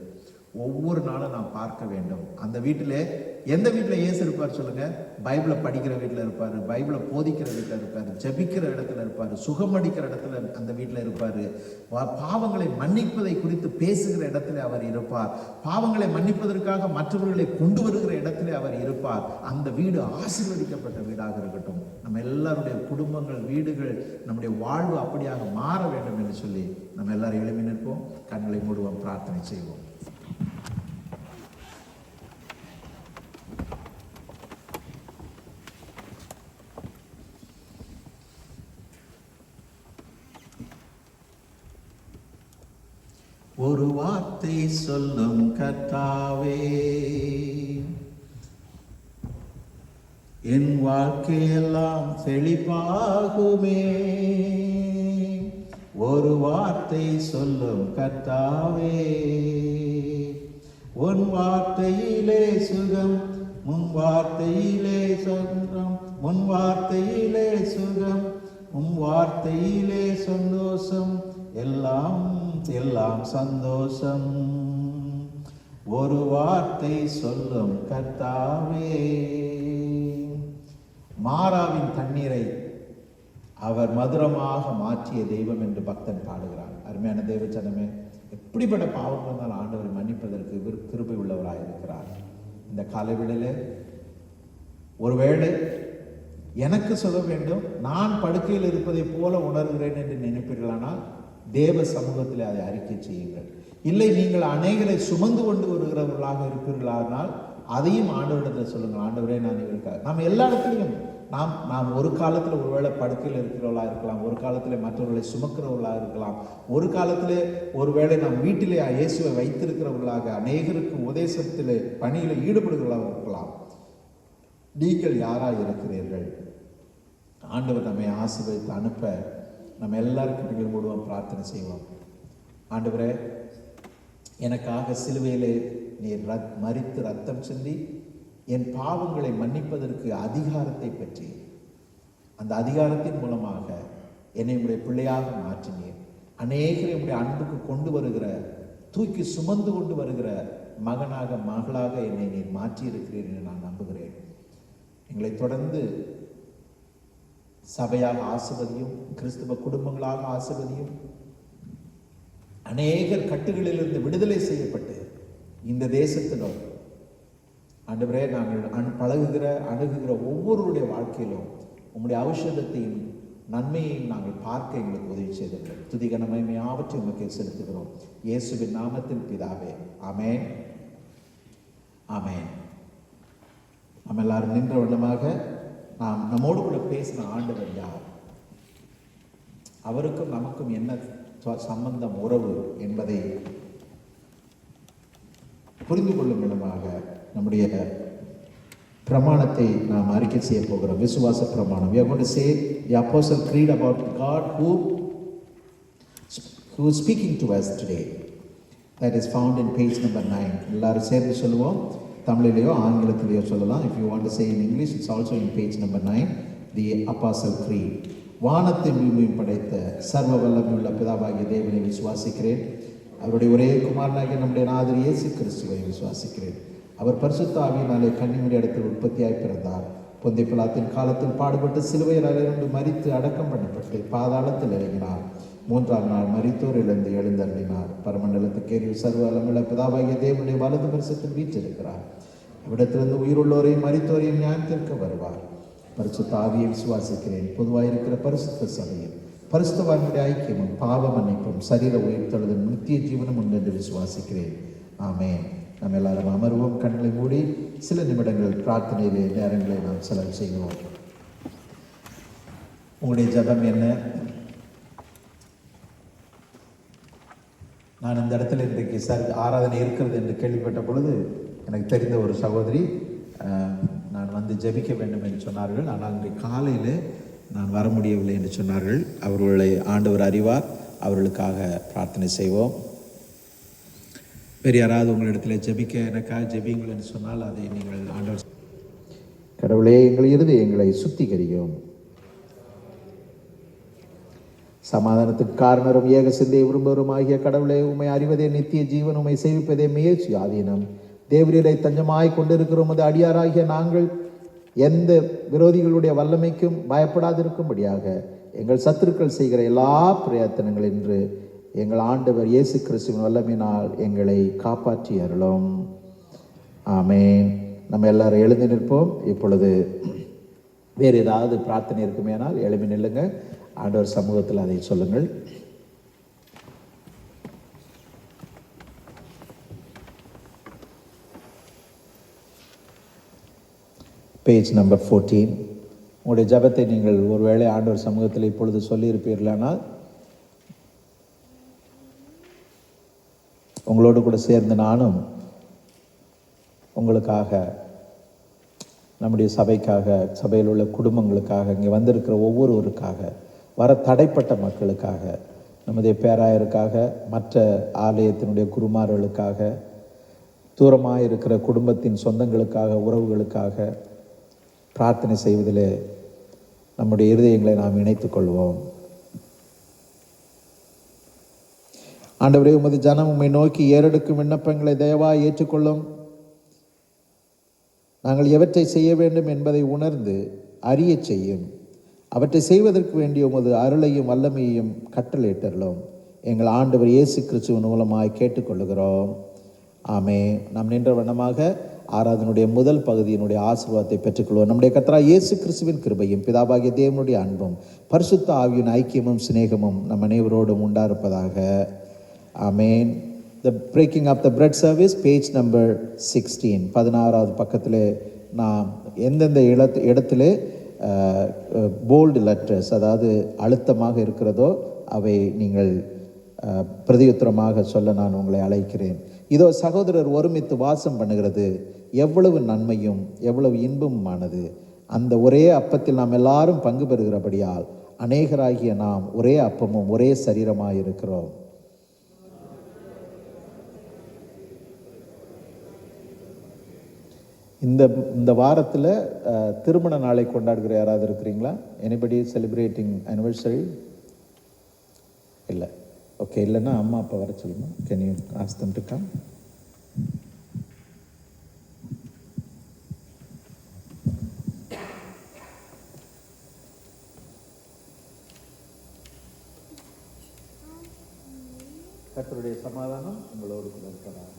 ஒவ்வொரு நாளும் நான் பார்க்க வேண்டும். அந்த வீட்டில் எந்த வீட்டில் இயேசு இருப்பார் சொல்லுங்க? பைபிளை படிக்கிற வீட்டில் இருப்பார், பைபிளை போதிக்கிற வீட்டில் இருப்பார், ஜபிக்கிற இடத்துல இருப்பார், சுகமடிக்கிற இடத்துல அந்த வீட்டில் இருப்பார், பாவங்களை மன்னிப்பதை குறித்து பேசுகிற இடத்துல அவர் இருப்பார், பாவங்களை மன்னிப்பதற்காக மற்றவர்களை கொண்டு வருகிற இடத்துல அவர் இருப்பார். அந்த வீடு ஆசீர்வதிக்கப்பட்ட வீடாக இருக்கட்டும். நம்ம எல்லாருடைய குடும்பங்கள், வீடுகள், நம்முடைய வாழ்வு அப்படியாக மாற வேண்டும் என்று சொல்லி நம்ம எல்லாரும் எழுப்பி நிற்போம், கண்களை மூடுவோம், பிரார்த்தனை செய்வோம். ஒரு வார்த்தை சொல்லும் கர்த்தாவே, என் வாழ்க்கையெல்லாம் செழிப்பாகுமே. ஒரு வார்த்தை சொல்லும் கர்த்தாவே, உன் வார்த்தையிலே சுகம், உன் வார்த்தையிலே சுகம், உன் வார்த்தையிலே சுகம், உன் வார்த்தையிலே சந்தோஷம், எல்லாம் எல்லாம் சந்தோஷம். ஒரு வார்த்தை சொல்லும் கர்த்தாவே. மாறாவின் தண்ணீரை அவர் மதுரமாக மாற்றிய தெய்வம் என்று பக்தன் பாடுகிறான். அருமையான தேவ ஜனமே, எப்படிப்பட்ட பாவம் வந்தால் ஆண்டவரை மன்னிப்பதற்கு கிருபை உள்ளவராக இருக்கிறார். இந்த காலைவேளையிலே ஒருவேளை எனக்கு சொல்ல வேண்டும், நான் படுக்கையில் இருப்பதை போல உணர்கிறேன் என்று நினைப்பீர்களானால் தேவ சமூகத்தில் அதை அறிக்கை செய்யுங்கள். இல்லை, நீங்கள் அநேகரை சுமந்து கொண்டு வருகிறவர்களாக இருப்பீர்களானால் அதையும் ஆண்டவரிடத்தில் சொல்லுங்கள். ஆண்டவரே, நான் இவருக்காக. நாம் எல்லா இடத்துலையும் நாம் ஒரு காலத்தில் ஒருவேளை படுக்கையில் இருக்கிறவர்களாக இருக்கலாம், ஒரு காலத்தில் மற்றவர்களை சுமக்கிறவர்களாக இருக்கலாம், ஒரு காலத்தில் ஒருவேளை நாம் வீட்டிலே இயேசுவை வைத்திருக்கிறவர்களாக அநேகருக்கு உபதேசத்தில் பணியில் ஈடுபடுகிறவர்களாக இருக்கலாம். நீங்கள் யாராக இருக்கிறீர்கள்? ஆண்டவர் நம்மை ஆசீர்வதித்து அனுப்ப நம்ம எல்லாருக்கும் நீங்கள் மூடுவோம், பிரார்த்தனை செய்வோம். ஆண்டவரே, எனக்காக சிலுவையிலே நீர் மரித்து ரத்தம் சிந்தி என் பாவங்களை மன்னிப்பதற்கு அதிகாரத்தை பற்றி, அந்த அதிகாரத்தின் மூலமாக என்னை உடைய பிள்ளையாக மாற்றினீர். அநேகரை உடைய அன்புக்கு கொண்டு வருகிற, தூக்கி சுமந்து கொண்டு வருகிற மகனாக மகளாக என்னை நீர் மாற்றி இருக்கிறீர் என்று நான் நம்புகிறேன். எங்களை தொடர்ந்து சபையாக ஆசீர்வதியும், கிறிஸ்தவ குடும்பங்களாக ஆசீர்வதியும். அநேகர் கட்டுகளிலிருந்து விடுதலை செய்யப்பட்டு இந்த தேசத்திலும் ஆண்டவரே, நாங்கள் அணுகுகிற ஒவ்வொருவருடைய வாழ்க்கையிலும் உம்முடைய ஔஷதத்தையும் நன்மையையும் நாங்கள் பார்க்க எங்களுக்கு உதவி செய்தீர்கள். துதிக நன்மை யாவற்றையும் உமக்கே செலுத்துகிறோம், இயேசுவின் நாமத்தில் பிதாவே, ஆமென், ஆமென். நம்ம எல்லாரும் நின்ற வண்ணமாக நம்மோடு கூட பேசின ஆண்டவர் யார், அவருக்கும் நமக்கும் என்ன சம்பந்தம், உறவு என்பதை புரிந்து கொள்ளும் விதமாக நம்முடைய பிரமாணத்தை நாம் அறிக்கை செய்ய போகிறோம். விசுவாச பிரமாணம். We are going to say the Apostle Creed about God who is speaking to us today. That is found in page number 9. எல்லாரும் சேர்ந்து சொல்லுவோம். தமிழிலேயோ ஆங்கிலத்திலேயோ சொல்லலாம். If you want to say in English, it's also in page number 9, the Apostle Creed. வானத்தை பூமியும் படைத்த சர்வ வல்லமையுள்ள பிதாவாகிய தேவனை விசுவாசிக்கிறேன். அவருடைய ஒரே குமாரனாகிய நம்முடைய நாதர் இயேசு கிறிஸ்துவை விசுவாசிக்கிறேன். அவர் பரிசுத்த ஆவியினாலே கன்னிமரி இடத்தில் உற்பத்தியாய் பிறந்தார். பொந்தை பிலாத்தின் காலத்தில் பாடுபட்டு சிலுவையில் அறையுண்டு மரித்து அடக்கம் பண்ணப்பட்டு பாதாளத்தில் இறங்கினார். 3ஆம் நாள் மரித்தோர் இழந்து எழுந்தருளினார். பரமண்டலத்துக்கேறி சர்வ வல்லமையுள்ள பிதாவாகிய தேவனுடைய வலது பரிசுத்தில் வீற்றிருக்கிறார். அவ்விடத்திலிருந்து உயிருள்ளோரையும் மரித்தோரையும் நியாயத்திற்கு வருவார். பரிசுத்த ஆவியை விசுவாசிக்கிறேன். பொதுவாக இருக்கிற பரிசுத்த சபையில் பரிசுத்தவான்களுடைய ஐக்கியமும் பாவ மன்னிப்பும் சரீர உயிர்த்தெழுதலும் நித்திய ஜீவனும் உண்டு என்று விசுவாசிக்கிறேன். ஆமென். நம்ம எல்லாரும் அமர்வோம். கண்களை மூடி சில நிமிடங்கள் பிரார்த்தனையிலே நேரங்களை நாம் செலவு செய்வோம். உங்களுடைய ஜெபம் என்ன? நான் இந்த இடத்துல இன்றைக்கு ஆராதனை இருக்கிறது என்று கேள்விப்பட்ட பொழுது எனக்கு தெரிந்த ஒரு சகோதரி நான் வந்து ஜெபிக்க வேண்டும் என்று சொன்னார்கள். ஆனால் இன்றைக்கு காலையில் நான் வர முடியவில்லை என்று சொன்னார்கள். அவர்களை ஆண்டவர் அறிவார். அவர்களுக்காக பிரார்த்தனை செய்வோம். வேறு யாராவது உங்களிடத்தில் ஜெபிக்க எனக்காக ஜெபிங்கள் என்று சொன்னால் அதை நீங்கள் ஆண்டவர். கடவுளே, எங்கள் இருதயங்களை சுத்திகரியும். சமாதானத்துக்கு காரணரும் ஏக சிந்தையை விரும்புவரும் ஆகிய கடவுளே, உம்மை அறிவதே நித்திய ஜீவன், உம்மை சேவிப்பதே முயற்சி ஆதீனம். தேவரீரை தஞ்சமாய் கொண்டிருக்கிறோம். அது அடியாராகிய நாங்கள் எந்த விரோதிகளுடைய வல்லமைக்கும் பயப்படாதிருக்கும்படியாக எங்கள் சத்துருக்கள் செய்கிற எல்லா பிரயத்தனங்கள் என்று எங்கள் ஆண்டவர் இயேசு கிறிஸ்துவின் வல்லமையினால் எங்களை காப்பாற்றி அருளும். ஆமென். நம்ம எல்லாரும் எழுந்து நிற்போம். இப்பொழுது வேறு ஏதாவது பிரார்த்தனை இருக்குமேனால் எழுப்பி நில்லுங்க. ஆண்டவர் சமூகத்தில் அதை சொல்லுங்கள். Page number 14. உங்களுடைய ஜபத்தை நீங்கள் ஒருவேளை ஆண்டவர் சமூகத்தில் இப்பொழுது சொல்லியிருப்பீர்களானால் உங்களோடு கூட சேர்ந்து நானும் உங்களுக்காக, நம்முடைய சபைக்காக, சபையில் உள்ள குடும்பங்களுக்காக, இங்கே வந்திருக்கிற ஒவ்வொருவருக்காக, வர தடைப்பட்ட மக்களுக்காக, நம்முடைய பேராயருக்காக, மற்ற ஆலயத்தினுடைய குருமார்களுக்காக, தூரமாக இருக்கிற குடும்பத்தின் சொந்தங்களுக்காக, உறவுகளுக்காக பிரார்த்தனை செய்வதிலே நம்முடைய இருதயங்களை நாம் இணைத்துக் கொள்வோம். ஆண்டவரே, உமது ஜனம் உம்மை நோக்கி ஏறெடுக்கும் விண்ணப்பங்களை தயவாய் ஏற்றுக்கொள்ளும். நாங்கள் எவற்றை செய்ய வேண்டும் என்பதை உணர்ந்து அறிய செய்யும். அவற்றை செய்வதற்கு வேண்டிய உமது அருளையும் வல்லமையையும் கட்டளையிட்டருளும். எங்கள் ஆண்டவர் இயேசு கிறிஸ்துவின் மூலமாய் கேட்டுக்கொள்ளுகிறோம். ஆமே. நாம் நின்ற வண்ணமாக ஆராதனுடைய முதல் பகுதியினுடைய ஆசீர்வாதத்தை பெற்றுக்கொள்வோம். நம்முடைய கர்த்தராகிய இயேசு கிறிஸ்துவின் கிருபையும் பிதாவாகிய தேவனுடைய அன்பும் பரிசுத்த ஆவியின் ஐக்கியமும் சிநேகமும் நம் அனைவரோடும் உண்டாயிருப்பதாக. ஆமேன். The breaking of the bread service, page number 16. 16வது பக்கத்திலே நாம் எந்தெந்த இடத்திலே போல்டு லெட்டர்ஸ், அதாவது அழுத்தமாக இருக்கிறதோ அவை நீங்கள் பிரதியுத்தரமாக சொல்ல நான் உங்களை அழைக்கிறேன். இதோ சகோதரர் ஒருமித்து வாசம் பண்ணுகிறது எவ்வளவு நன்மையும் எவ்வளவு இன்பமுமானது. அந்த ஒரே அப்பத்தில் நாம் எல்லாரும் பங்கு பெறுகிறபடியால் அநேகராகிய நாம் ஒரே அப்பமும் ஒரே சரீரமாக இருக்கிறோம். இந்த வாரத்தில் திருமண நாளை கொண்டாடுகிற யாராவது இருக்கிறீங்களா? Anybody celebrating anniversary? இல்லை. ஓகே, இல்லைன்னா அம்மா அப்பா வர சொல்லுமா? Can you ask them to come? கர்த்தருடைய சமாதானம் உங்களோடு கூட இருப்பதாக.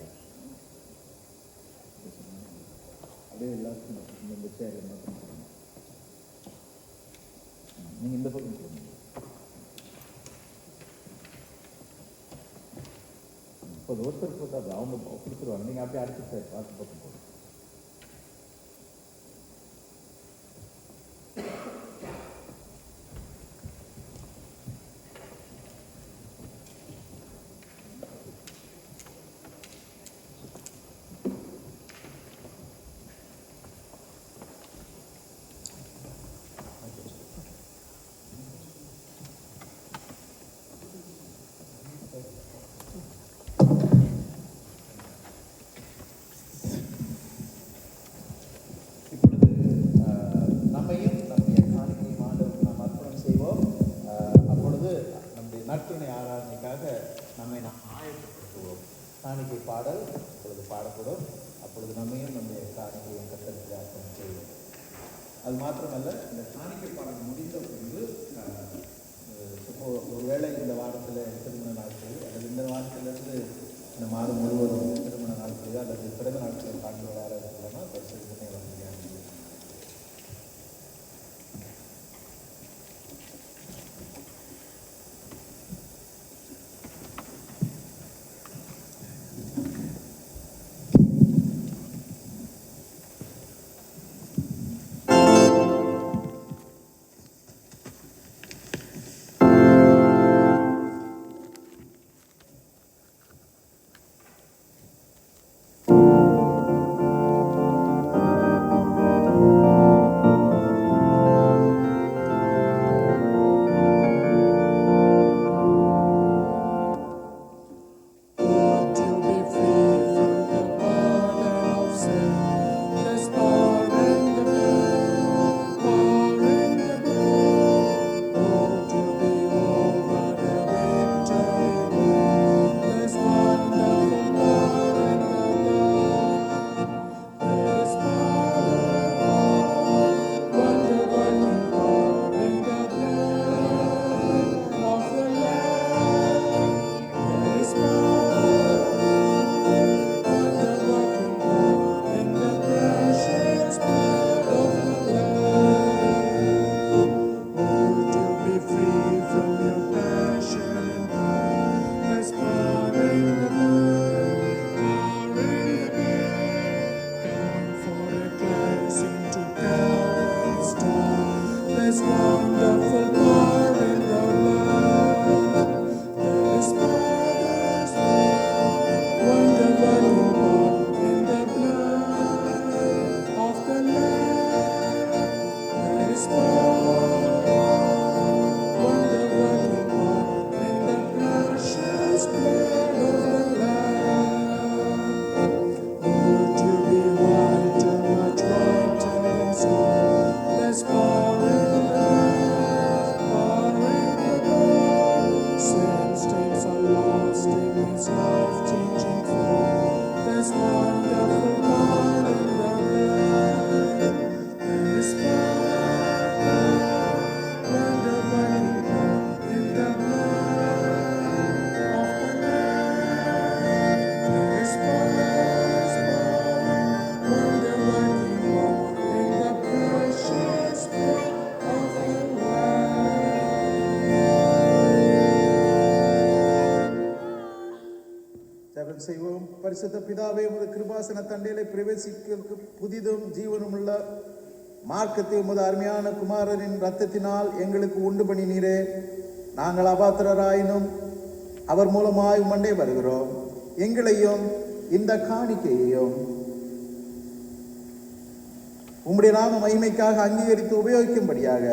அப்படியே எல்லாருக்கும் இந்த சேர் மட்டும் நீங்கள் இந்த பக்கம் சொல்லுங்க. இப்போ ஒருத்தர் போட்டாது அவங்க கொடுத்துருவாங்க. நீங்கள் அப்படியே அடுத்த சேர் பார்த்து பக்கம் போடுங்க. நற்கருணை ஆராதனைக்காக நம்மை நாம் ஆயத்தப்படுத்துவோம். காணிக்கை பாடல் அப்பொழுது பாடப்படும். அப்பொழுது நம்மையும் நம்முடைய காணிக்கையும் கர்த்தருக்கு அர்ப்பணம் செய்வோம். அது மாத்திரமல்ல, இந்த காணிக்கை பாடல் முடிந்த பிறகு ஒருவேளை இந்த வாரத்தில் திருமண நாட்கள் அல்லது இந்த வாரத்திலிருந்து இந்த மாதம் முழுவதும் திருமண நாட்கள் அல்லது பிறந்த நாட்கள் காண்கிற யாராவது இருக்கலாமா? பரிசுத்தனை வந்து Lasting செய்வோம். பரிசுத்த பிதாவே, உமது கிருபாசன தண்டையிலே பிரவேசிக்க புதிதும் ஜீவனும் உள்ள மார்க்கத்தை உமது அருமையான குமாரனின் இரத்தத்தினால் எங்களுக்கு உண்டு பண்ணினீரே. நாங்கள் அபாத்திரராயினும் அவர் மூலமாய் உமண்டே வருகிறோம். எங்களையும் இந்த காணிக்கையையும் உம்முடைய நாம மகிமைக்காக அங்கீகரித்து உபயோகிக்கும்படியாக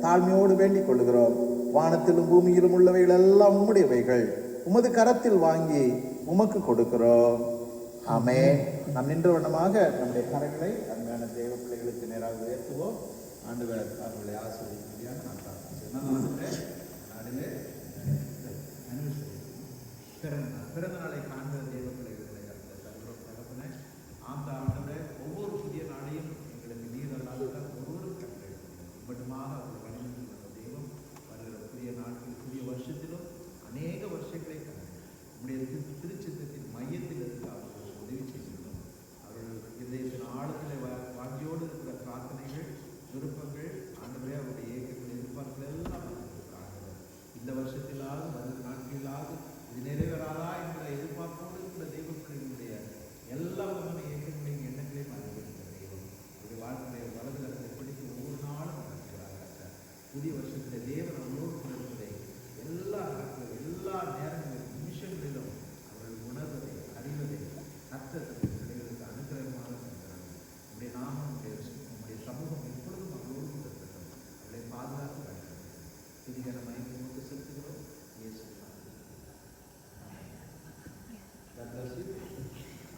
தாழ்மையோடு வேண்டிக் கொள்கிறோம். வானத்திலும் பூமியிலும் உள்ளவைகள் எல்லாம் உம்முடையவைகள். உமது கரத்தில் வாங்கி உமக்கு கொடுக்கிறோம். ஆமென். நாம் நின்ற வண்ணமாக நம்முடைய கரங்களை அருமையான தேவ பிள்ளைகளுக்கு நேராக உயர்த்துவோம். ஆண்டவர் அவர்களை ஆசீர்வதிக்கும்படியாக நான் பிரார்த்தனை. பிறந்த நாளை காண்கிற தேவ பிள்ளைகளை தகப்பனே, அந்த ஆண்டவரே, ஒவ்வொரு புதிய நாளையும் எங்களுக்கு நீரல்லாத ஒவ்வொரு கட்டளை மட்டுமாக அவர்கள் வழிநடத்தி வந்த தெய்வம் வருகிற புதிய நாட்கள் புதிய வருஷத்திலும் அநேக வருஷங்களை நம்முடைய திருச்சித்தத்தின் மையத்தில் இருந்து அவர்களுக்கு உதவி செய்திருந்தோம். அவர்கள் இதயத்தின் ஆழத்தில் வாங்கியோடு இருக்கிற பிரார்த்தனைகள், விருப்பங்கள், ஆண்டவரே அவருடைய இயக்கங்கள், எதிர்பார்ப்புகள் எல்லாம் இந்த வருஷத்திலாவது வருகிற நாட்களிலாவது இது நிறைவேறாதா என்ற எதிர்பார்ப்போடு இருக்கிற தெய்வங்களுடைய எல்லா விதமான இயக்கங்களையும் எண்ணங்களையும் அறிவிக்கிற தெய்வம் ஒரு வாழ்க்கையை வலதுகளை பிடித்து ஒவ்வொரு நாளும் நடத்துகிறார்கள். புதிய வருஷத்தில் தேவன் அவர்களோடு கொண்டிருப்பதை எல்லா நாட்களும் எல்லா நேரங்களிலும் நிமிஷங்களிலும் அவர்கள் உணர்வதை அறிவதை கர்த்தர் பிள்ளைகளுக்கு அனுகிரகமாக தருகிறார்கள். நம்முடைய நாமம் நம்முடைய சமூகம் எப்பொழுதும் அவர்களோடு கொண்டிருக்கட்டும். அவர்களை பாதுகாத்து காட்டுகிறது. புதிய மயக்கமோடு செலுத்துகிறோம்.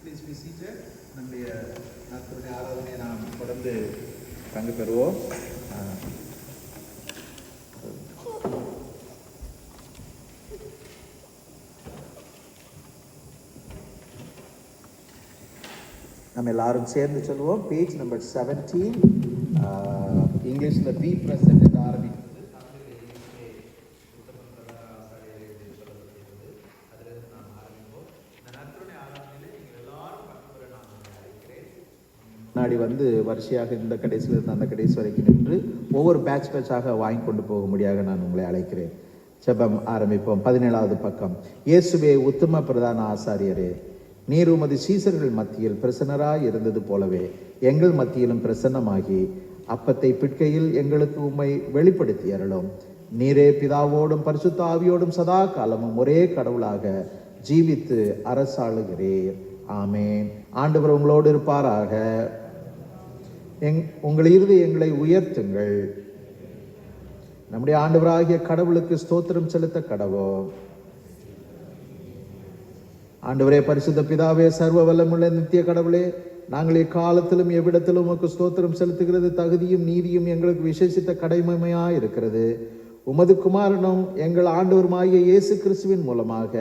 Please be seated. நம்முடைய நாட்களுடைய ஆராதனையை நாம் தொடர்ந்து பங்கு பெறுவோம். நம்ம எல்லாரும் சேர்ந்து சொல்லுவோம். பேஜ் நம்பர் 17, இங்கிலீஷில் பி பிரசன்ட் என்று ஆரம்பிக்கிறது. முன்னாடி வந்து வரிசையாக இந்த கடைசியிலிருந்து அந்த கடைசி வரைக்கும் நின்று ஒவ்வொரு பேட்சாக வாங்கி கொண்டு போகும்படியாக நான் உங்களை அழைக்கிறேன். ஜெபம் ஆரம்பிப்போம். 17வது பக்கம். இயேசுவே, உத்தம பிரதான ஆசாரியரே, நீர் உமது சீசர்கள் மத்தியில் பிரசன்னராய் இருந்தது போலவே எங்கள் மத்தியிலும் பிரசன்னமாகி அப்பத்தை பிட்கையில் எங்களுக்கு உம்மை வெளிப்படுத்தி அருளும். நீரே பிதாவோடும் பரிசுத்த ஆவியோடும் சதா காலமும் ஒரே கடவுளாக ஜீவித்து அரசாளுகிறீர். ஆமேன். ஆண்டவர் உங்களோடு இருப்பாராக. உங்கள் இருதயங்களை உயர்த்துங்கள். நம்முடைய ஆண்டவராகிய கடவுளுக்கு ஸ்தோத்திரம் செலுத்த கடவோம். ஆண்டவரே, பரிசுத்த பிதாவே, சர்வ வல்லமுள்ள நித்திய கடவுளே, நாங்கள் எக்காலத்திலும் எவ்விடத்திலும் உமக்கு ஸ்தோத்திரம் செலுத்துகிறது தகுதியும் நீதியும் எங்களுக்கு விசேஷித்த கடமையாய் இருக்கிறது. உமது குமாரனும் எங்கள் ஆண்டவருமாகிய இயேசு கிறிஸ்துவின் மூலமாக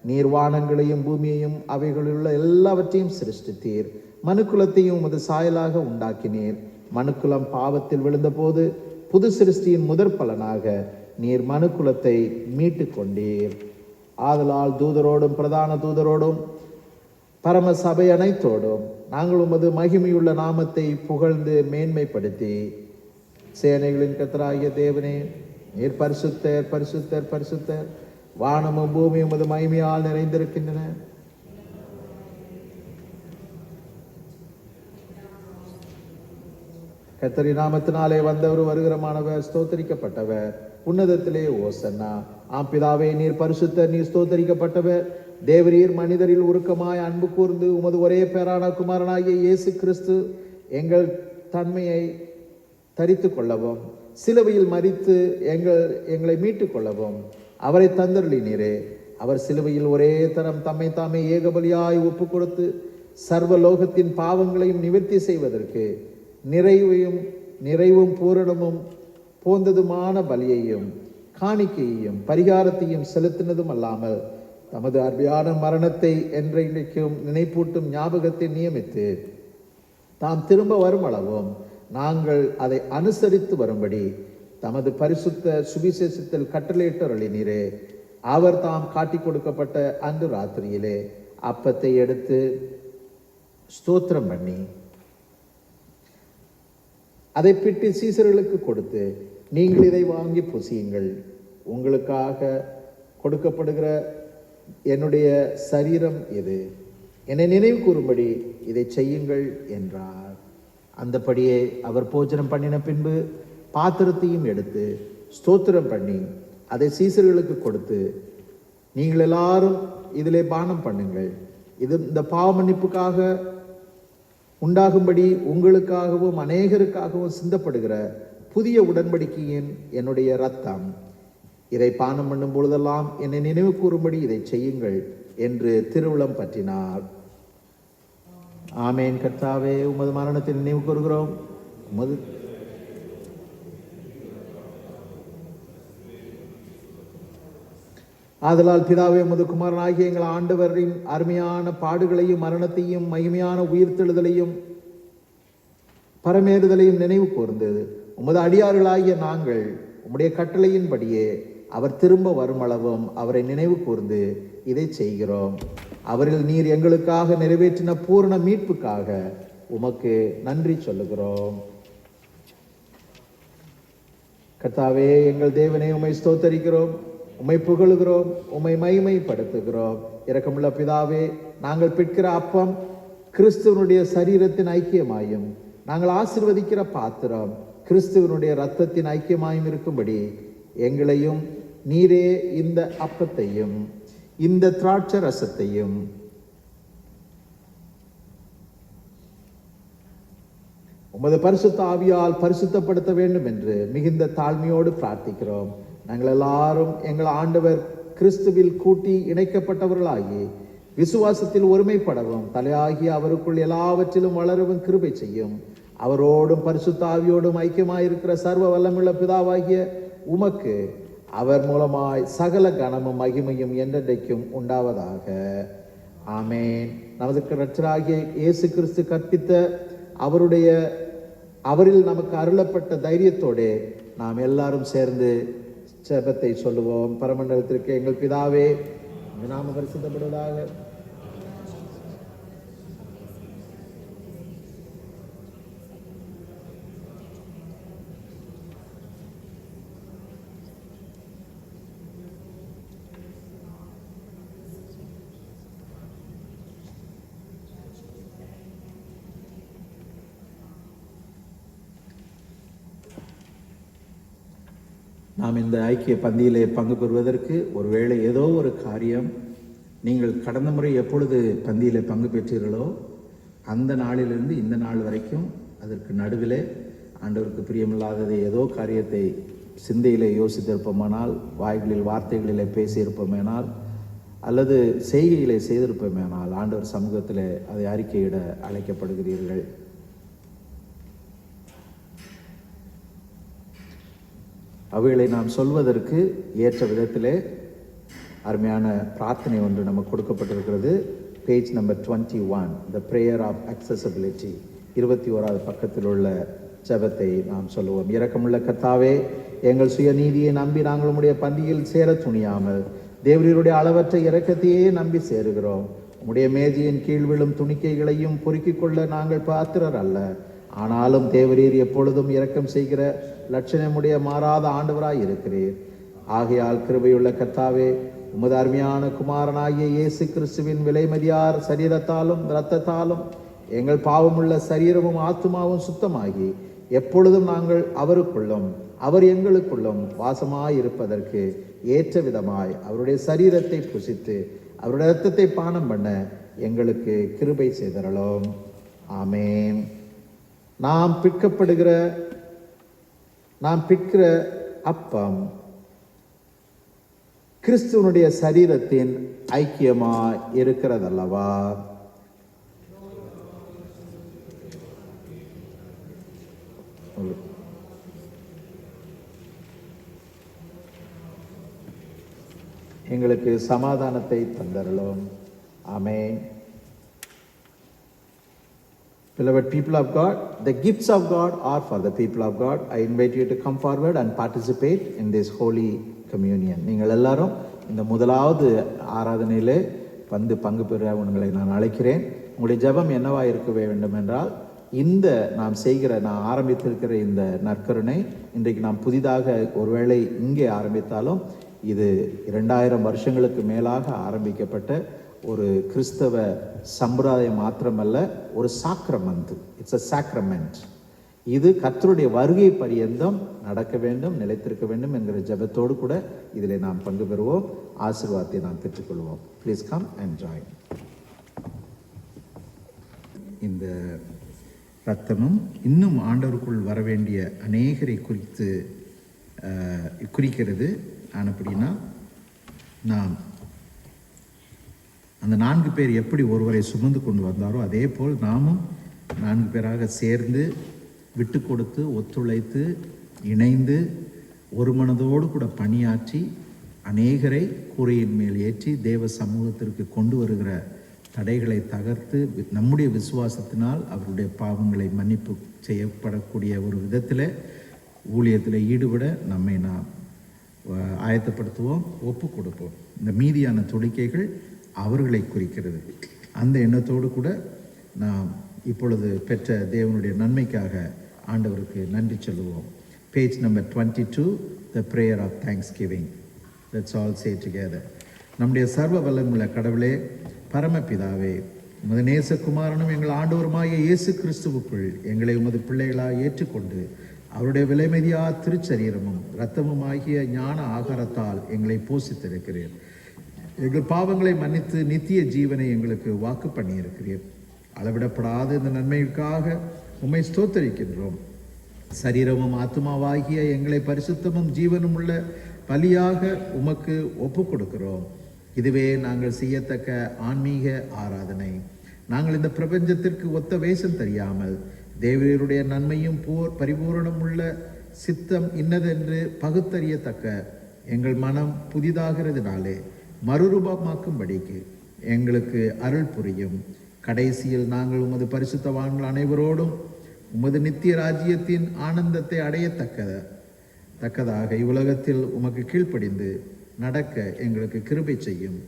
நீர் வானங்களையும் பூமியையும் அவைகளுள்ள எல்லாவற்றையும் சிருஷ்டித்தீர். மனுக்குலத்தையும் உமது சாயலாக உண்டாக்கினீர். மனுக்குலம் பாவத்தில் விழுந்த போது புது சிருஷ்டியின் முதற் பலனாக நீர் மனுக்குலத்தை மீட்டு கொண்டீர். ஆதலால் தூதரோடும் பிரதான தூதரோடும் பரம சபை அனைத்தோடும் நாங்கள் உமது மகிமையுள்ள நாமத்தை புகழ்ந்து மேன்மைப்படுத்தி, சேனைகளின் கர்த்தராகிய தேவனே, நீர் பரிசுத்தர் பரிசுத்தர் பரிசுத்தர், வானமும் பூமியும் உமது மகிமையால் நிறைந்திருக்கின்றன. கர்த்தரி நாமத்தினாலே வந்தவர் வருகிறமானவர், ஸ்தோத்தரிக்கப்பட்டவர், உன்னதத்திலே ஓசன்னா. ஆம் பிதாவே, நீர் பரிசுத்தர், நீர் ஸ்தோத்தரிக்கப்பட்டவர். தேவரீர் மனிதரில் உருக்கமாய் அன்பு கூர்ந்து உமது ஒரே பேரான குமாரனாகிய இயேசு கிறிஸ்து எங்கள் தன்மையை தரித்து கொள்ளவும் சிலுவையில் மரித்து எங்களை மீட்டு கொள்ளவும் அவரை தந்தருளினீரே. அவர் சிலுவையில் ஒரே தரம் தம்மை தாமே ஏகபலியாய் ஒப்பு கொடுத்து சர்வலோகத்தின் பாவங்களையும் நிவர்த்தி செய்வதற்கு நிறைவும் பூரணமும் போந்ததுமான பலியையும் காணிக்கையையும் பரிகாரத்தையும் செலுத்தினதும் அல்லாமல் தமது அருமையான மரணத்தை என்றைக்கும் நினைப்பூட்டும் ஞாபகத்தை நியமித்து தாம் திரும்ப வரும் அளவும் நாங்கள் அதை அனுசரித்து வரும்படி தமது பரிசுத்த சுவிசேஷத்தில் கட்டளையிட்டருளினீரே. அவர் தாம் காட்டி கொடுக்கப்பட்ட அன்று ராத்திரியிலே அப்பத்தை எடுத்து ஸ்தோத்திரம் பண்ணி அதை பிட்டு சீசர்களுக்கு கொடுத்து, நீங்கள் இதை வாங்கி புசியுங்கள், உங்களுக்காக கொடுக்கப்படுகிற என்னுடைய சரீரம் இது, என்னை நினைவு கூறும்படி இதை செய்யுங்கள் என்றார். அந்தபடியே அவர் போஜனம் பண்ணின பின்பு பாத்திரத்தையும் எடுத்து ஸ்தோத்திரம் பண்ணி அதை சீசர்களுக்கு கொடுத்து, நீங்கள் எல்லாரும் இதிலே பானம் பண்ணுங்கள், இது இந்த பாவ மன்னிப்புக்காக உண்டாகும்படி உங்களுக்காகவும் அநேகருக்காகவும் சிந்தப்படுகிற புதிய உடன்படிக்கையின் என்னுடைய இரத்தம். இதை பானம் பண்ணும் பொழுதெல்லாம் என்னை நினைவு கூறும்படி இதை செய்யுங்கள் என்று திருவுளம் பற்றினார். ஆமேன். கர்த்தாவே, உமது மரணத்தை நினைவு கூறுகிறோம். உமது ஆதலால் பிதாவே, உமது குமாரனாகிய எங்கள் ஆண்டவரின் அருமையான பாடுகளையும் மரணத்தையும் மகிமையான உயிர்த்தெழுதலையும் பரமேறுதலையும் நினைவு கூர்ந்தது. உமது அடியார்களாகிய நாங்கள் உம்முடைய கட்டளையின்படியே அவர் திரும்ப வருமளவும் அவரை நினைவு கூர்ந்து இதை செய்கிறோம். அவரில் நீர் எங்களுக்காக நிறைவேற்றின பூரண மீட்புக்காக உமக்கு நன்றி சொல்லுகிறோம். கர்த்தாவே, எங்கள் தேவனே, உம்மை ஸ்தோத்தரிக்கிறோம், உம்மை புகழுகிறோம், உம்மை மகிமைப்படுத்துகிறோம். இரக்கமுள்ள பிதாவே, நாங்கள் பிற்கிற அப்பம் கிறிஸ்துவனுடைய சரீரத்தின் ஐக்கியமாயும் நாங்கள் ஆசீர்வதிக்கிற பாத்திரம் கிறிஸ்துவனுடைய இரத்தத்தின் ஐக்கியமாயும் இருக்கும்படி எங்களையும் நீரே இந்த அப்பத்தையும் இந்த திராட்சை ரசத்தையும் உமது பரிசுத்த ஆவியால் பரிசுத்தப்படுத்த வேண்டும் என்று மிகுந்த தாழ்மையோடு பிரார்த்திக்கிறோம். நாங்கள் எல்லாரும் எங்கள் ஆண்டவர் கிறிஸ்துவில் கூட்டி இணைக்கப்பட்டவர்களாகி விசுவாசத்தில் ஒருமைப்படவும் தலையாகி அவருக்குள் எல்லாவற்றிலும் வளரவும் கிருபை செய்யும். அவரோடும் பரிசுத்த ஆவியோடும் ஐக்கியமாயிருக்கிற சர்வ வல்லமுள்ள பிதாவாகிய உமக்கு அவர் மூலமாய் சகல கனமும் மகிமையும் என்றென்றைக்கும் உண்டாவதாக. ஆமேன். நமது இரட்சகராகிய இயேசு கிறிஸ்து கற்பித்த அவரில் நமக்கு அருளப்பட்ட தைரியத்தோடு நாம் எல்லாரும் சேர்ந்து ஜெபத்தை சொல்லுவோம். பரமண்டலத்திற்கு எங்கள் பிதாவே, உம்முடைய நாமம் பரிசுத்தப்படுவதாக. நாம் இந்த ஐக்கிய பந்தியிலே பங்கு பெறுவதற்கு ஒருவேளை ஏதோ ஒரு காரியம், நீங்கள் கடந்த முறை எப்பொழுது பந்தியிலே பங்கு பெற்றீர்களோ அந்த நாளிலிருந்து இந்த நாள் வரைக்கும் அதற்கு நடுவிலே ஆண்டவருக்கு பிரியமில்லாததை ஏதோ காரியத்தை சிந்தையிலே யோசித்திருப்போமானால், வாய்களில் வார்த்தைகளிலே பேசியிருப்போமேனால், அல்லது செய்கையிலே செய்திருப்போமேனால் ஆண்டவர் சமூகத்திலே அதை அறிக்கையிட அழைக்கப்படுகிறீர்கள். அவைகளை நாம் சொல்வதற்கு ஏற்ற விதத்திலே அருமையான பிரார்த்தனை ஒன்று நமக்கு கொடுக்கப்பட்டிருக்கிறது. Page number 21, the prayer of acceptability. 21வது பக்கத்தில் உள்ள ஜெபத்தை நாம் சொல்லுவோம். இரக்கமுள்ள கர்த்தாவே, எங்கள் சுயநீதியை நம்பி நாங்கள் உம்முடைய பந்தியில் சேர துணியாமல் தேவரீருடைய அளவற்ற இரக்கத்தையே நம்பி சேருகிறோம். உம்முடைய மேஜையின் கீழ் விழும் துணிக்கைகளையும் பொறுக்கிக் கொள்ள நாங்கள் பாத்திரர் அல்ல. ஆனாலும் தேவரீர் எப்பொழுதும் இரக்கம் செய்கிற லட்சணமுடைய மாறாத ஆண்டவராய் இருக்கிறீர். ஆகையால் கிருபையுள்ள கர்த்தாவே, உமது அருமையான குமாரனாகிய இயேசு கிறிஸ்துவின் விலைமதியார் சரீரத்தாலும் இரத்தத்தாலும் எங்கள் பாவமுள்ள சரீரமும் ஆத்துமாவும் சுத்தமாகி எப்பொழுதும் நாங்கள் அவருக்குள்ளும் அவர் எங்களுக்குள்ளும் வாசமாயிருப்பதற்கு ஏற்ற விதமாய் அவருடைய சரீரத்தை புசித்து அவருடைய இரத்தத்தை பானம் பண்ண எங்களுக்கு கிருபை செய்தரலும். ஆமேன். நாம் பிற்கிற அப்பம் கிறிஸ்துவனுடைய சரீரத்தின் ஐக்கியமா இருக்கிறதல்லவா? எங்களுக்கு சமாதானத்தை தந்தரலும். ஆமென். Beloved people of God, the gifts of God are for the people of God. I invite you to come forward and participate in this holy communion. நீங்கள் எல்லாரும் இந்த முதலாவது ஆராதனையிலே பங்கு பெற உங்களை நான் அழைக்கிறேன். உங்களுடைய ஜெபம் என்னவா இருக்க வேண்டும் என்றால், இந்த நான் ஆரம்பித்திருக்கிற இந்த நற்கருணை இன்றைக்கு நாம் புதிதாக ஒருவேளை இங்கே ஆரம்பித்தாலும் இது 2000 வருஷங்களுக்கு மேலாக ஆரம்பிக்கப்பட்ட ஒரு கிறிஸ்தவ சம்பிரதாயம் மாத்திரமல்ல, ஒரு சாக்ரமெண்ட். It's a sacrament. இது கர்த்தருடைய வருகை பரியந்தம் நடக்க வேண்டும், நிலைத்திருக்க வேண்டும் என்கிற ஜெபத்தோடு கூட இதில் நாம் பங்கு பெறுவோம். ஆசீர்வாதத்தை நாம் பெற்றுக்கொள்வோம். Please come and join. இந்த இரத்தமும் இன்னும் ஆண்டவருக்குள் வர வேண்டிய அநேகரை குறிக்கிறது. அப்படின்னா நாம் அந்த 4 பேர் எப்படி ஒருவரை சுமந்து கொண்டு வந்தாரோ அதே போல் நாமும் 4 பேராக சேர்ந்து விட்டு கொடுத்து ஒத்துழைத்து இணைந்து ஒரு மனதோடு கூட பணியாற்றி அநேகரை கூரையின் மேல் ஏற்றி தேவ சமூகத்திற்கு கொண்டு வருகிற தடைகளை தகர்த்து நம்முடைய விசுவாசத்தினால் அவருடைய பாவங்களை மன்னிப்பு செய்யப்படக்கூடிய ஒரு விதத்தில் ஊழியத்தில் ஈடுபட நம்மை நாம் ஆயத்தப்படுத்துவோம், ஒப்பு கொடுப்போம். இந்த மீதியான துடிக்கைகள் அவர்களை குறிக்கிறது. அந்த எண்ணத்தோடு கூட நாம் இப்பொழுது பெற்ற தேவனுடைய நன்மைக்காக ஆண்டவருக்கு நன்றி சொல்லுவோம். Page number 22, the prayer of thanksgiving. Let's all say together. நம்முடைய சர்வ வல்லமுள்ள கடவுளே, பரமபிதாவே, உமது நேசகுமாரனும் எங்கள் ஆண்டவருமாகிய இயேசு கிறிஸ்துவுக்குள் எங்களை உமது பிள்ளைகளாக ஏற்றுக்கொண்டு அவருடைய விலைமதியா திருச்சரீரமும் இரத்தமும் ஆகிய ஞான ஆகாரத்தால் எங்களை போஷித்திருக்கிறீர். எங்கள் பாவங்களை மன்னித்து நித்திய ஜீவனை எங்களுக்கு வாக்கு பண்ணியிருக்கிறீர். அளவிடப்படாத இந்த நன்மைக்காக உம்மை ஸ்தோத்தரிக்கின்றோம். சரீரமும் ஆத்மாவாகிய எங்களை பரிசுத்தமும் ஜீவனும் உள்ள பலியாக உமக்கு ஒப்பு கொடுக்கிறோம். இதுவே நாங்கள் செய்யத்தக்க ஆன்மீக ஆராதனை. நாங்கள் இந்த பிரபஞ்சத்திற்கு ஒத்த வேஷம் தெரியாமல் தேவருடைய நன்மையும் பரிபூரணம் உள்ள சித்தம் இன்னதென்று பகுத்தறியத்தக்க எங்கள் மனம் புதிதாகிறதுனாலே மறுரூபமாக்கும்படிக்கு எங்களுக்கு அருள் புரியும். கடைசியில் நாங்கள் உமது பரிசுத்தவான்கள் அனைவரோடும் உமது நித்திய ராஜ்யத்தின் ஆனந்தத்தை அடையத்தக்கதாக இவ்வுலகத்தில் உமக்கு கீழ்ப்படிந்து நடக்க எங்களுக்கு கிருபை செய்யும்.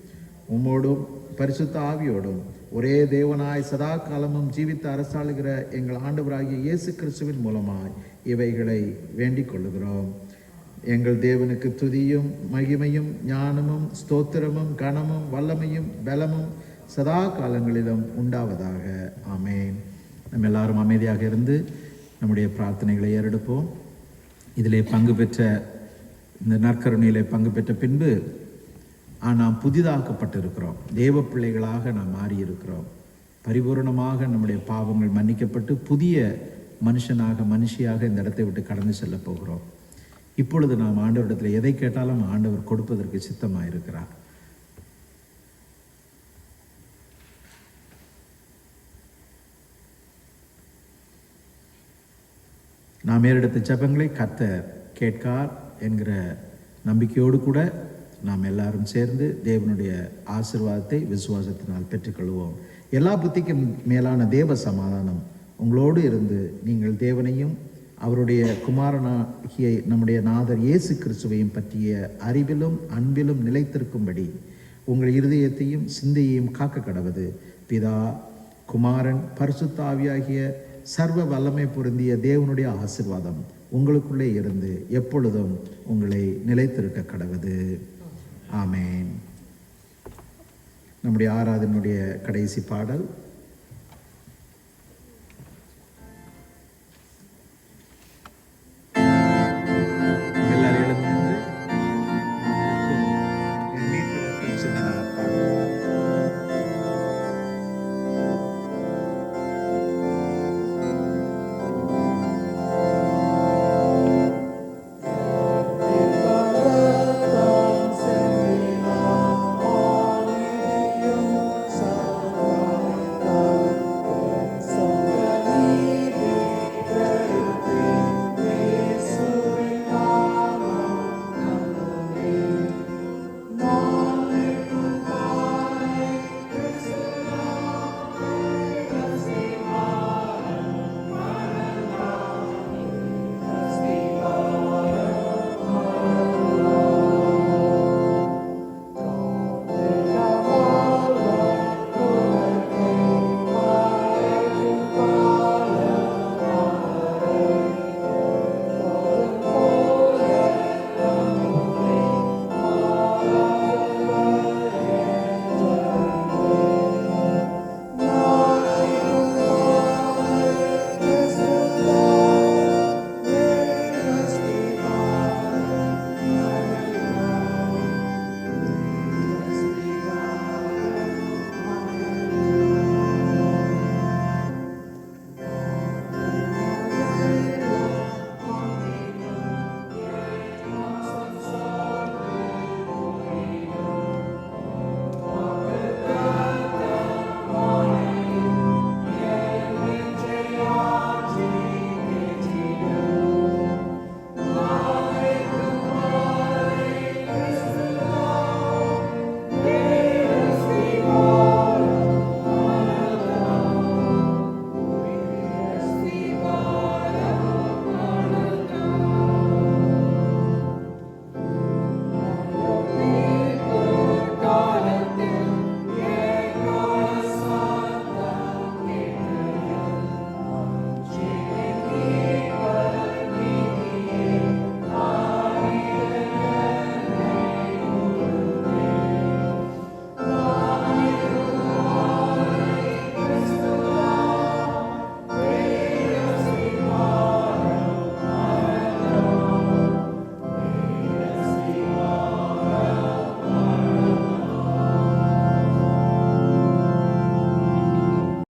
உம்மோடும் பரிசுத்த ஆவியோடும் ஒரே தேவனாய் சதா காலமும் ஜீவித்து அரசாளுகிற எங்கள் ஆண்டவராகிய இயேசு கிறிஸ்துவின் மூலமாய் இவைகளை வேண்டிக் கொள்ளுகிறோம். எங்கள் தேவனுக்கு துதியும் மகிமையும் ஞானமும் ஸ்தோத்திரமும் கனமும் வல்லமையும் பலமும் சதா காலங்களிலும் உண்டாவதாக. ஆமேன். நம்ம எல்லாரும் அமைதியாக இருந்து நம்முடைய பிரார்த்தனைகளை ஏறெடுப்போம். இதிலே பங்கு பெற்ற இந்த நற்கருணையிலே பங்கு பெற்ற பின்பு நாம் புதிதாக்கப்பட்டிருக்கிறோம். தேவ பிள்ளைகளாக நாம் மாறியிருக்கிறோம். பரிபூர்ணமாக நம்முடைய பாவங்கள் மன்னிக்கப்பட்டு புதிய மனுஷியாக இந்த இடத்தை விட்டு கடந்து செல்ல போகிறோம். இப்பொழுது நாம் ஆண்டவரிடத்தில் எதை கேட்டாலும் ஆண்டவர் கொடுப்பதற்கு சித்தமாக இருக்கிறார். நாம் ஏறெடுத்த ஜெபங்களை கர்த்தர் கேட்கார் என்கிற நம்பிக்கையோடு கூட நாம் எல்லாரும் சேர்ந்து தேவனுடைய ஆசீர்வாதத்தை விசுவாசத்தினால் பெற்றுக்கொள்வோம். எல்லா புத்திக்கும் மேலான தேவ சமாதானம் உங்களோடு இருந்து நீங்கள் தேவனையும் அவருடைய குமாரனாகிய நம்முடைய நாதர் இயேசு கிறிஸ்துவையும் பற்றிய அறிவிலும் அன்பிலும் நிலைத்திருக்கும்படி உங்கள் இருதயத்தையும் சிந்தையையும் காக்க கடவது. பிதா, குமாரன், பரிசுத்த ஆவியாகிய சர்வ வல்லமை பொருந்திய தேவனுடைய ஆசீர்வாதம் உங்களுக்குள்ளே இருந்து எப்பொழுதும் உங்களை நிலைத்திருக்க கடவது. ஆமேன். நம்முடைய ஆராதனுடைய கடைசி பாடல்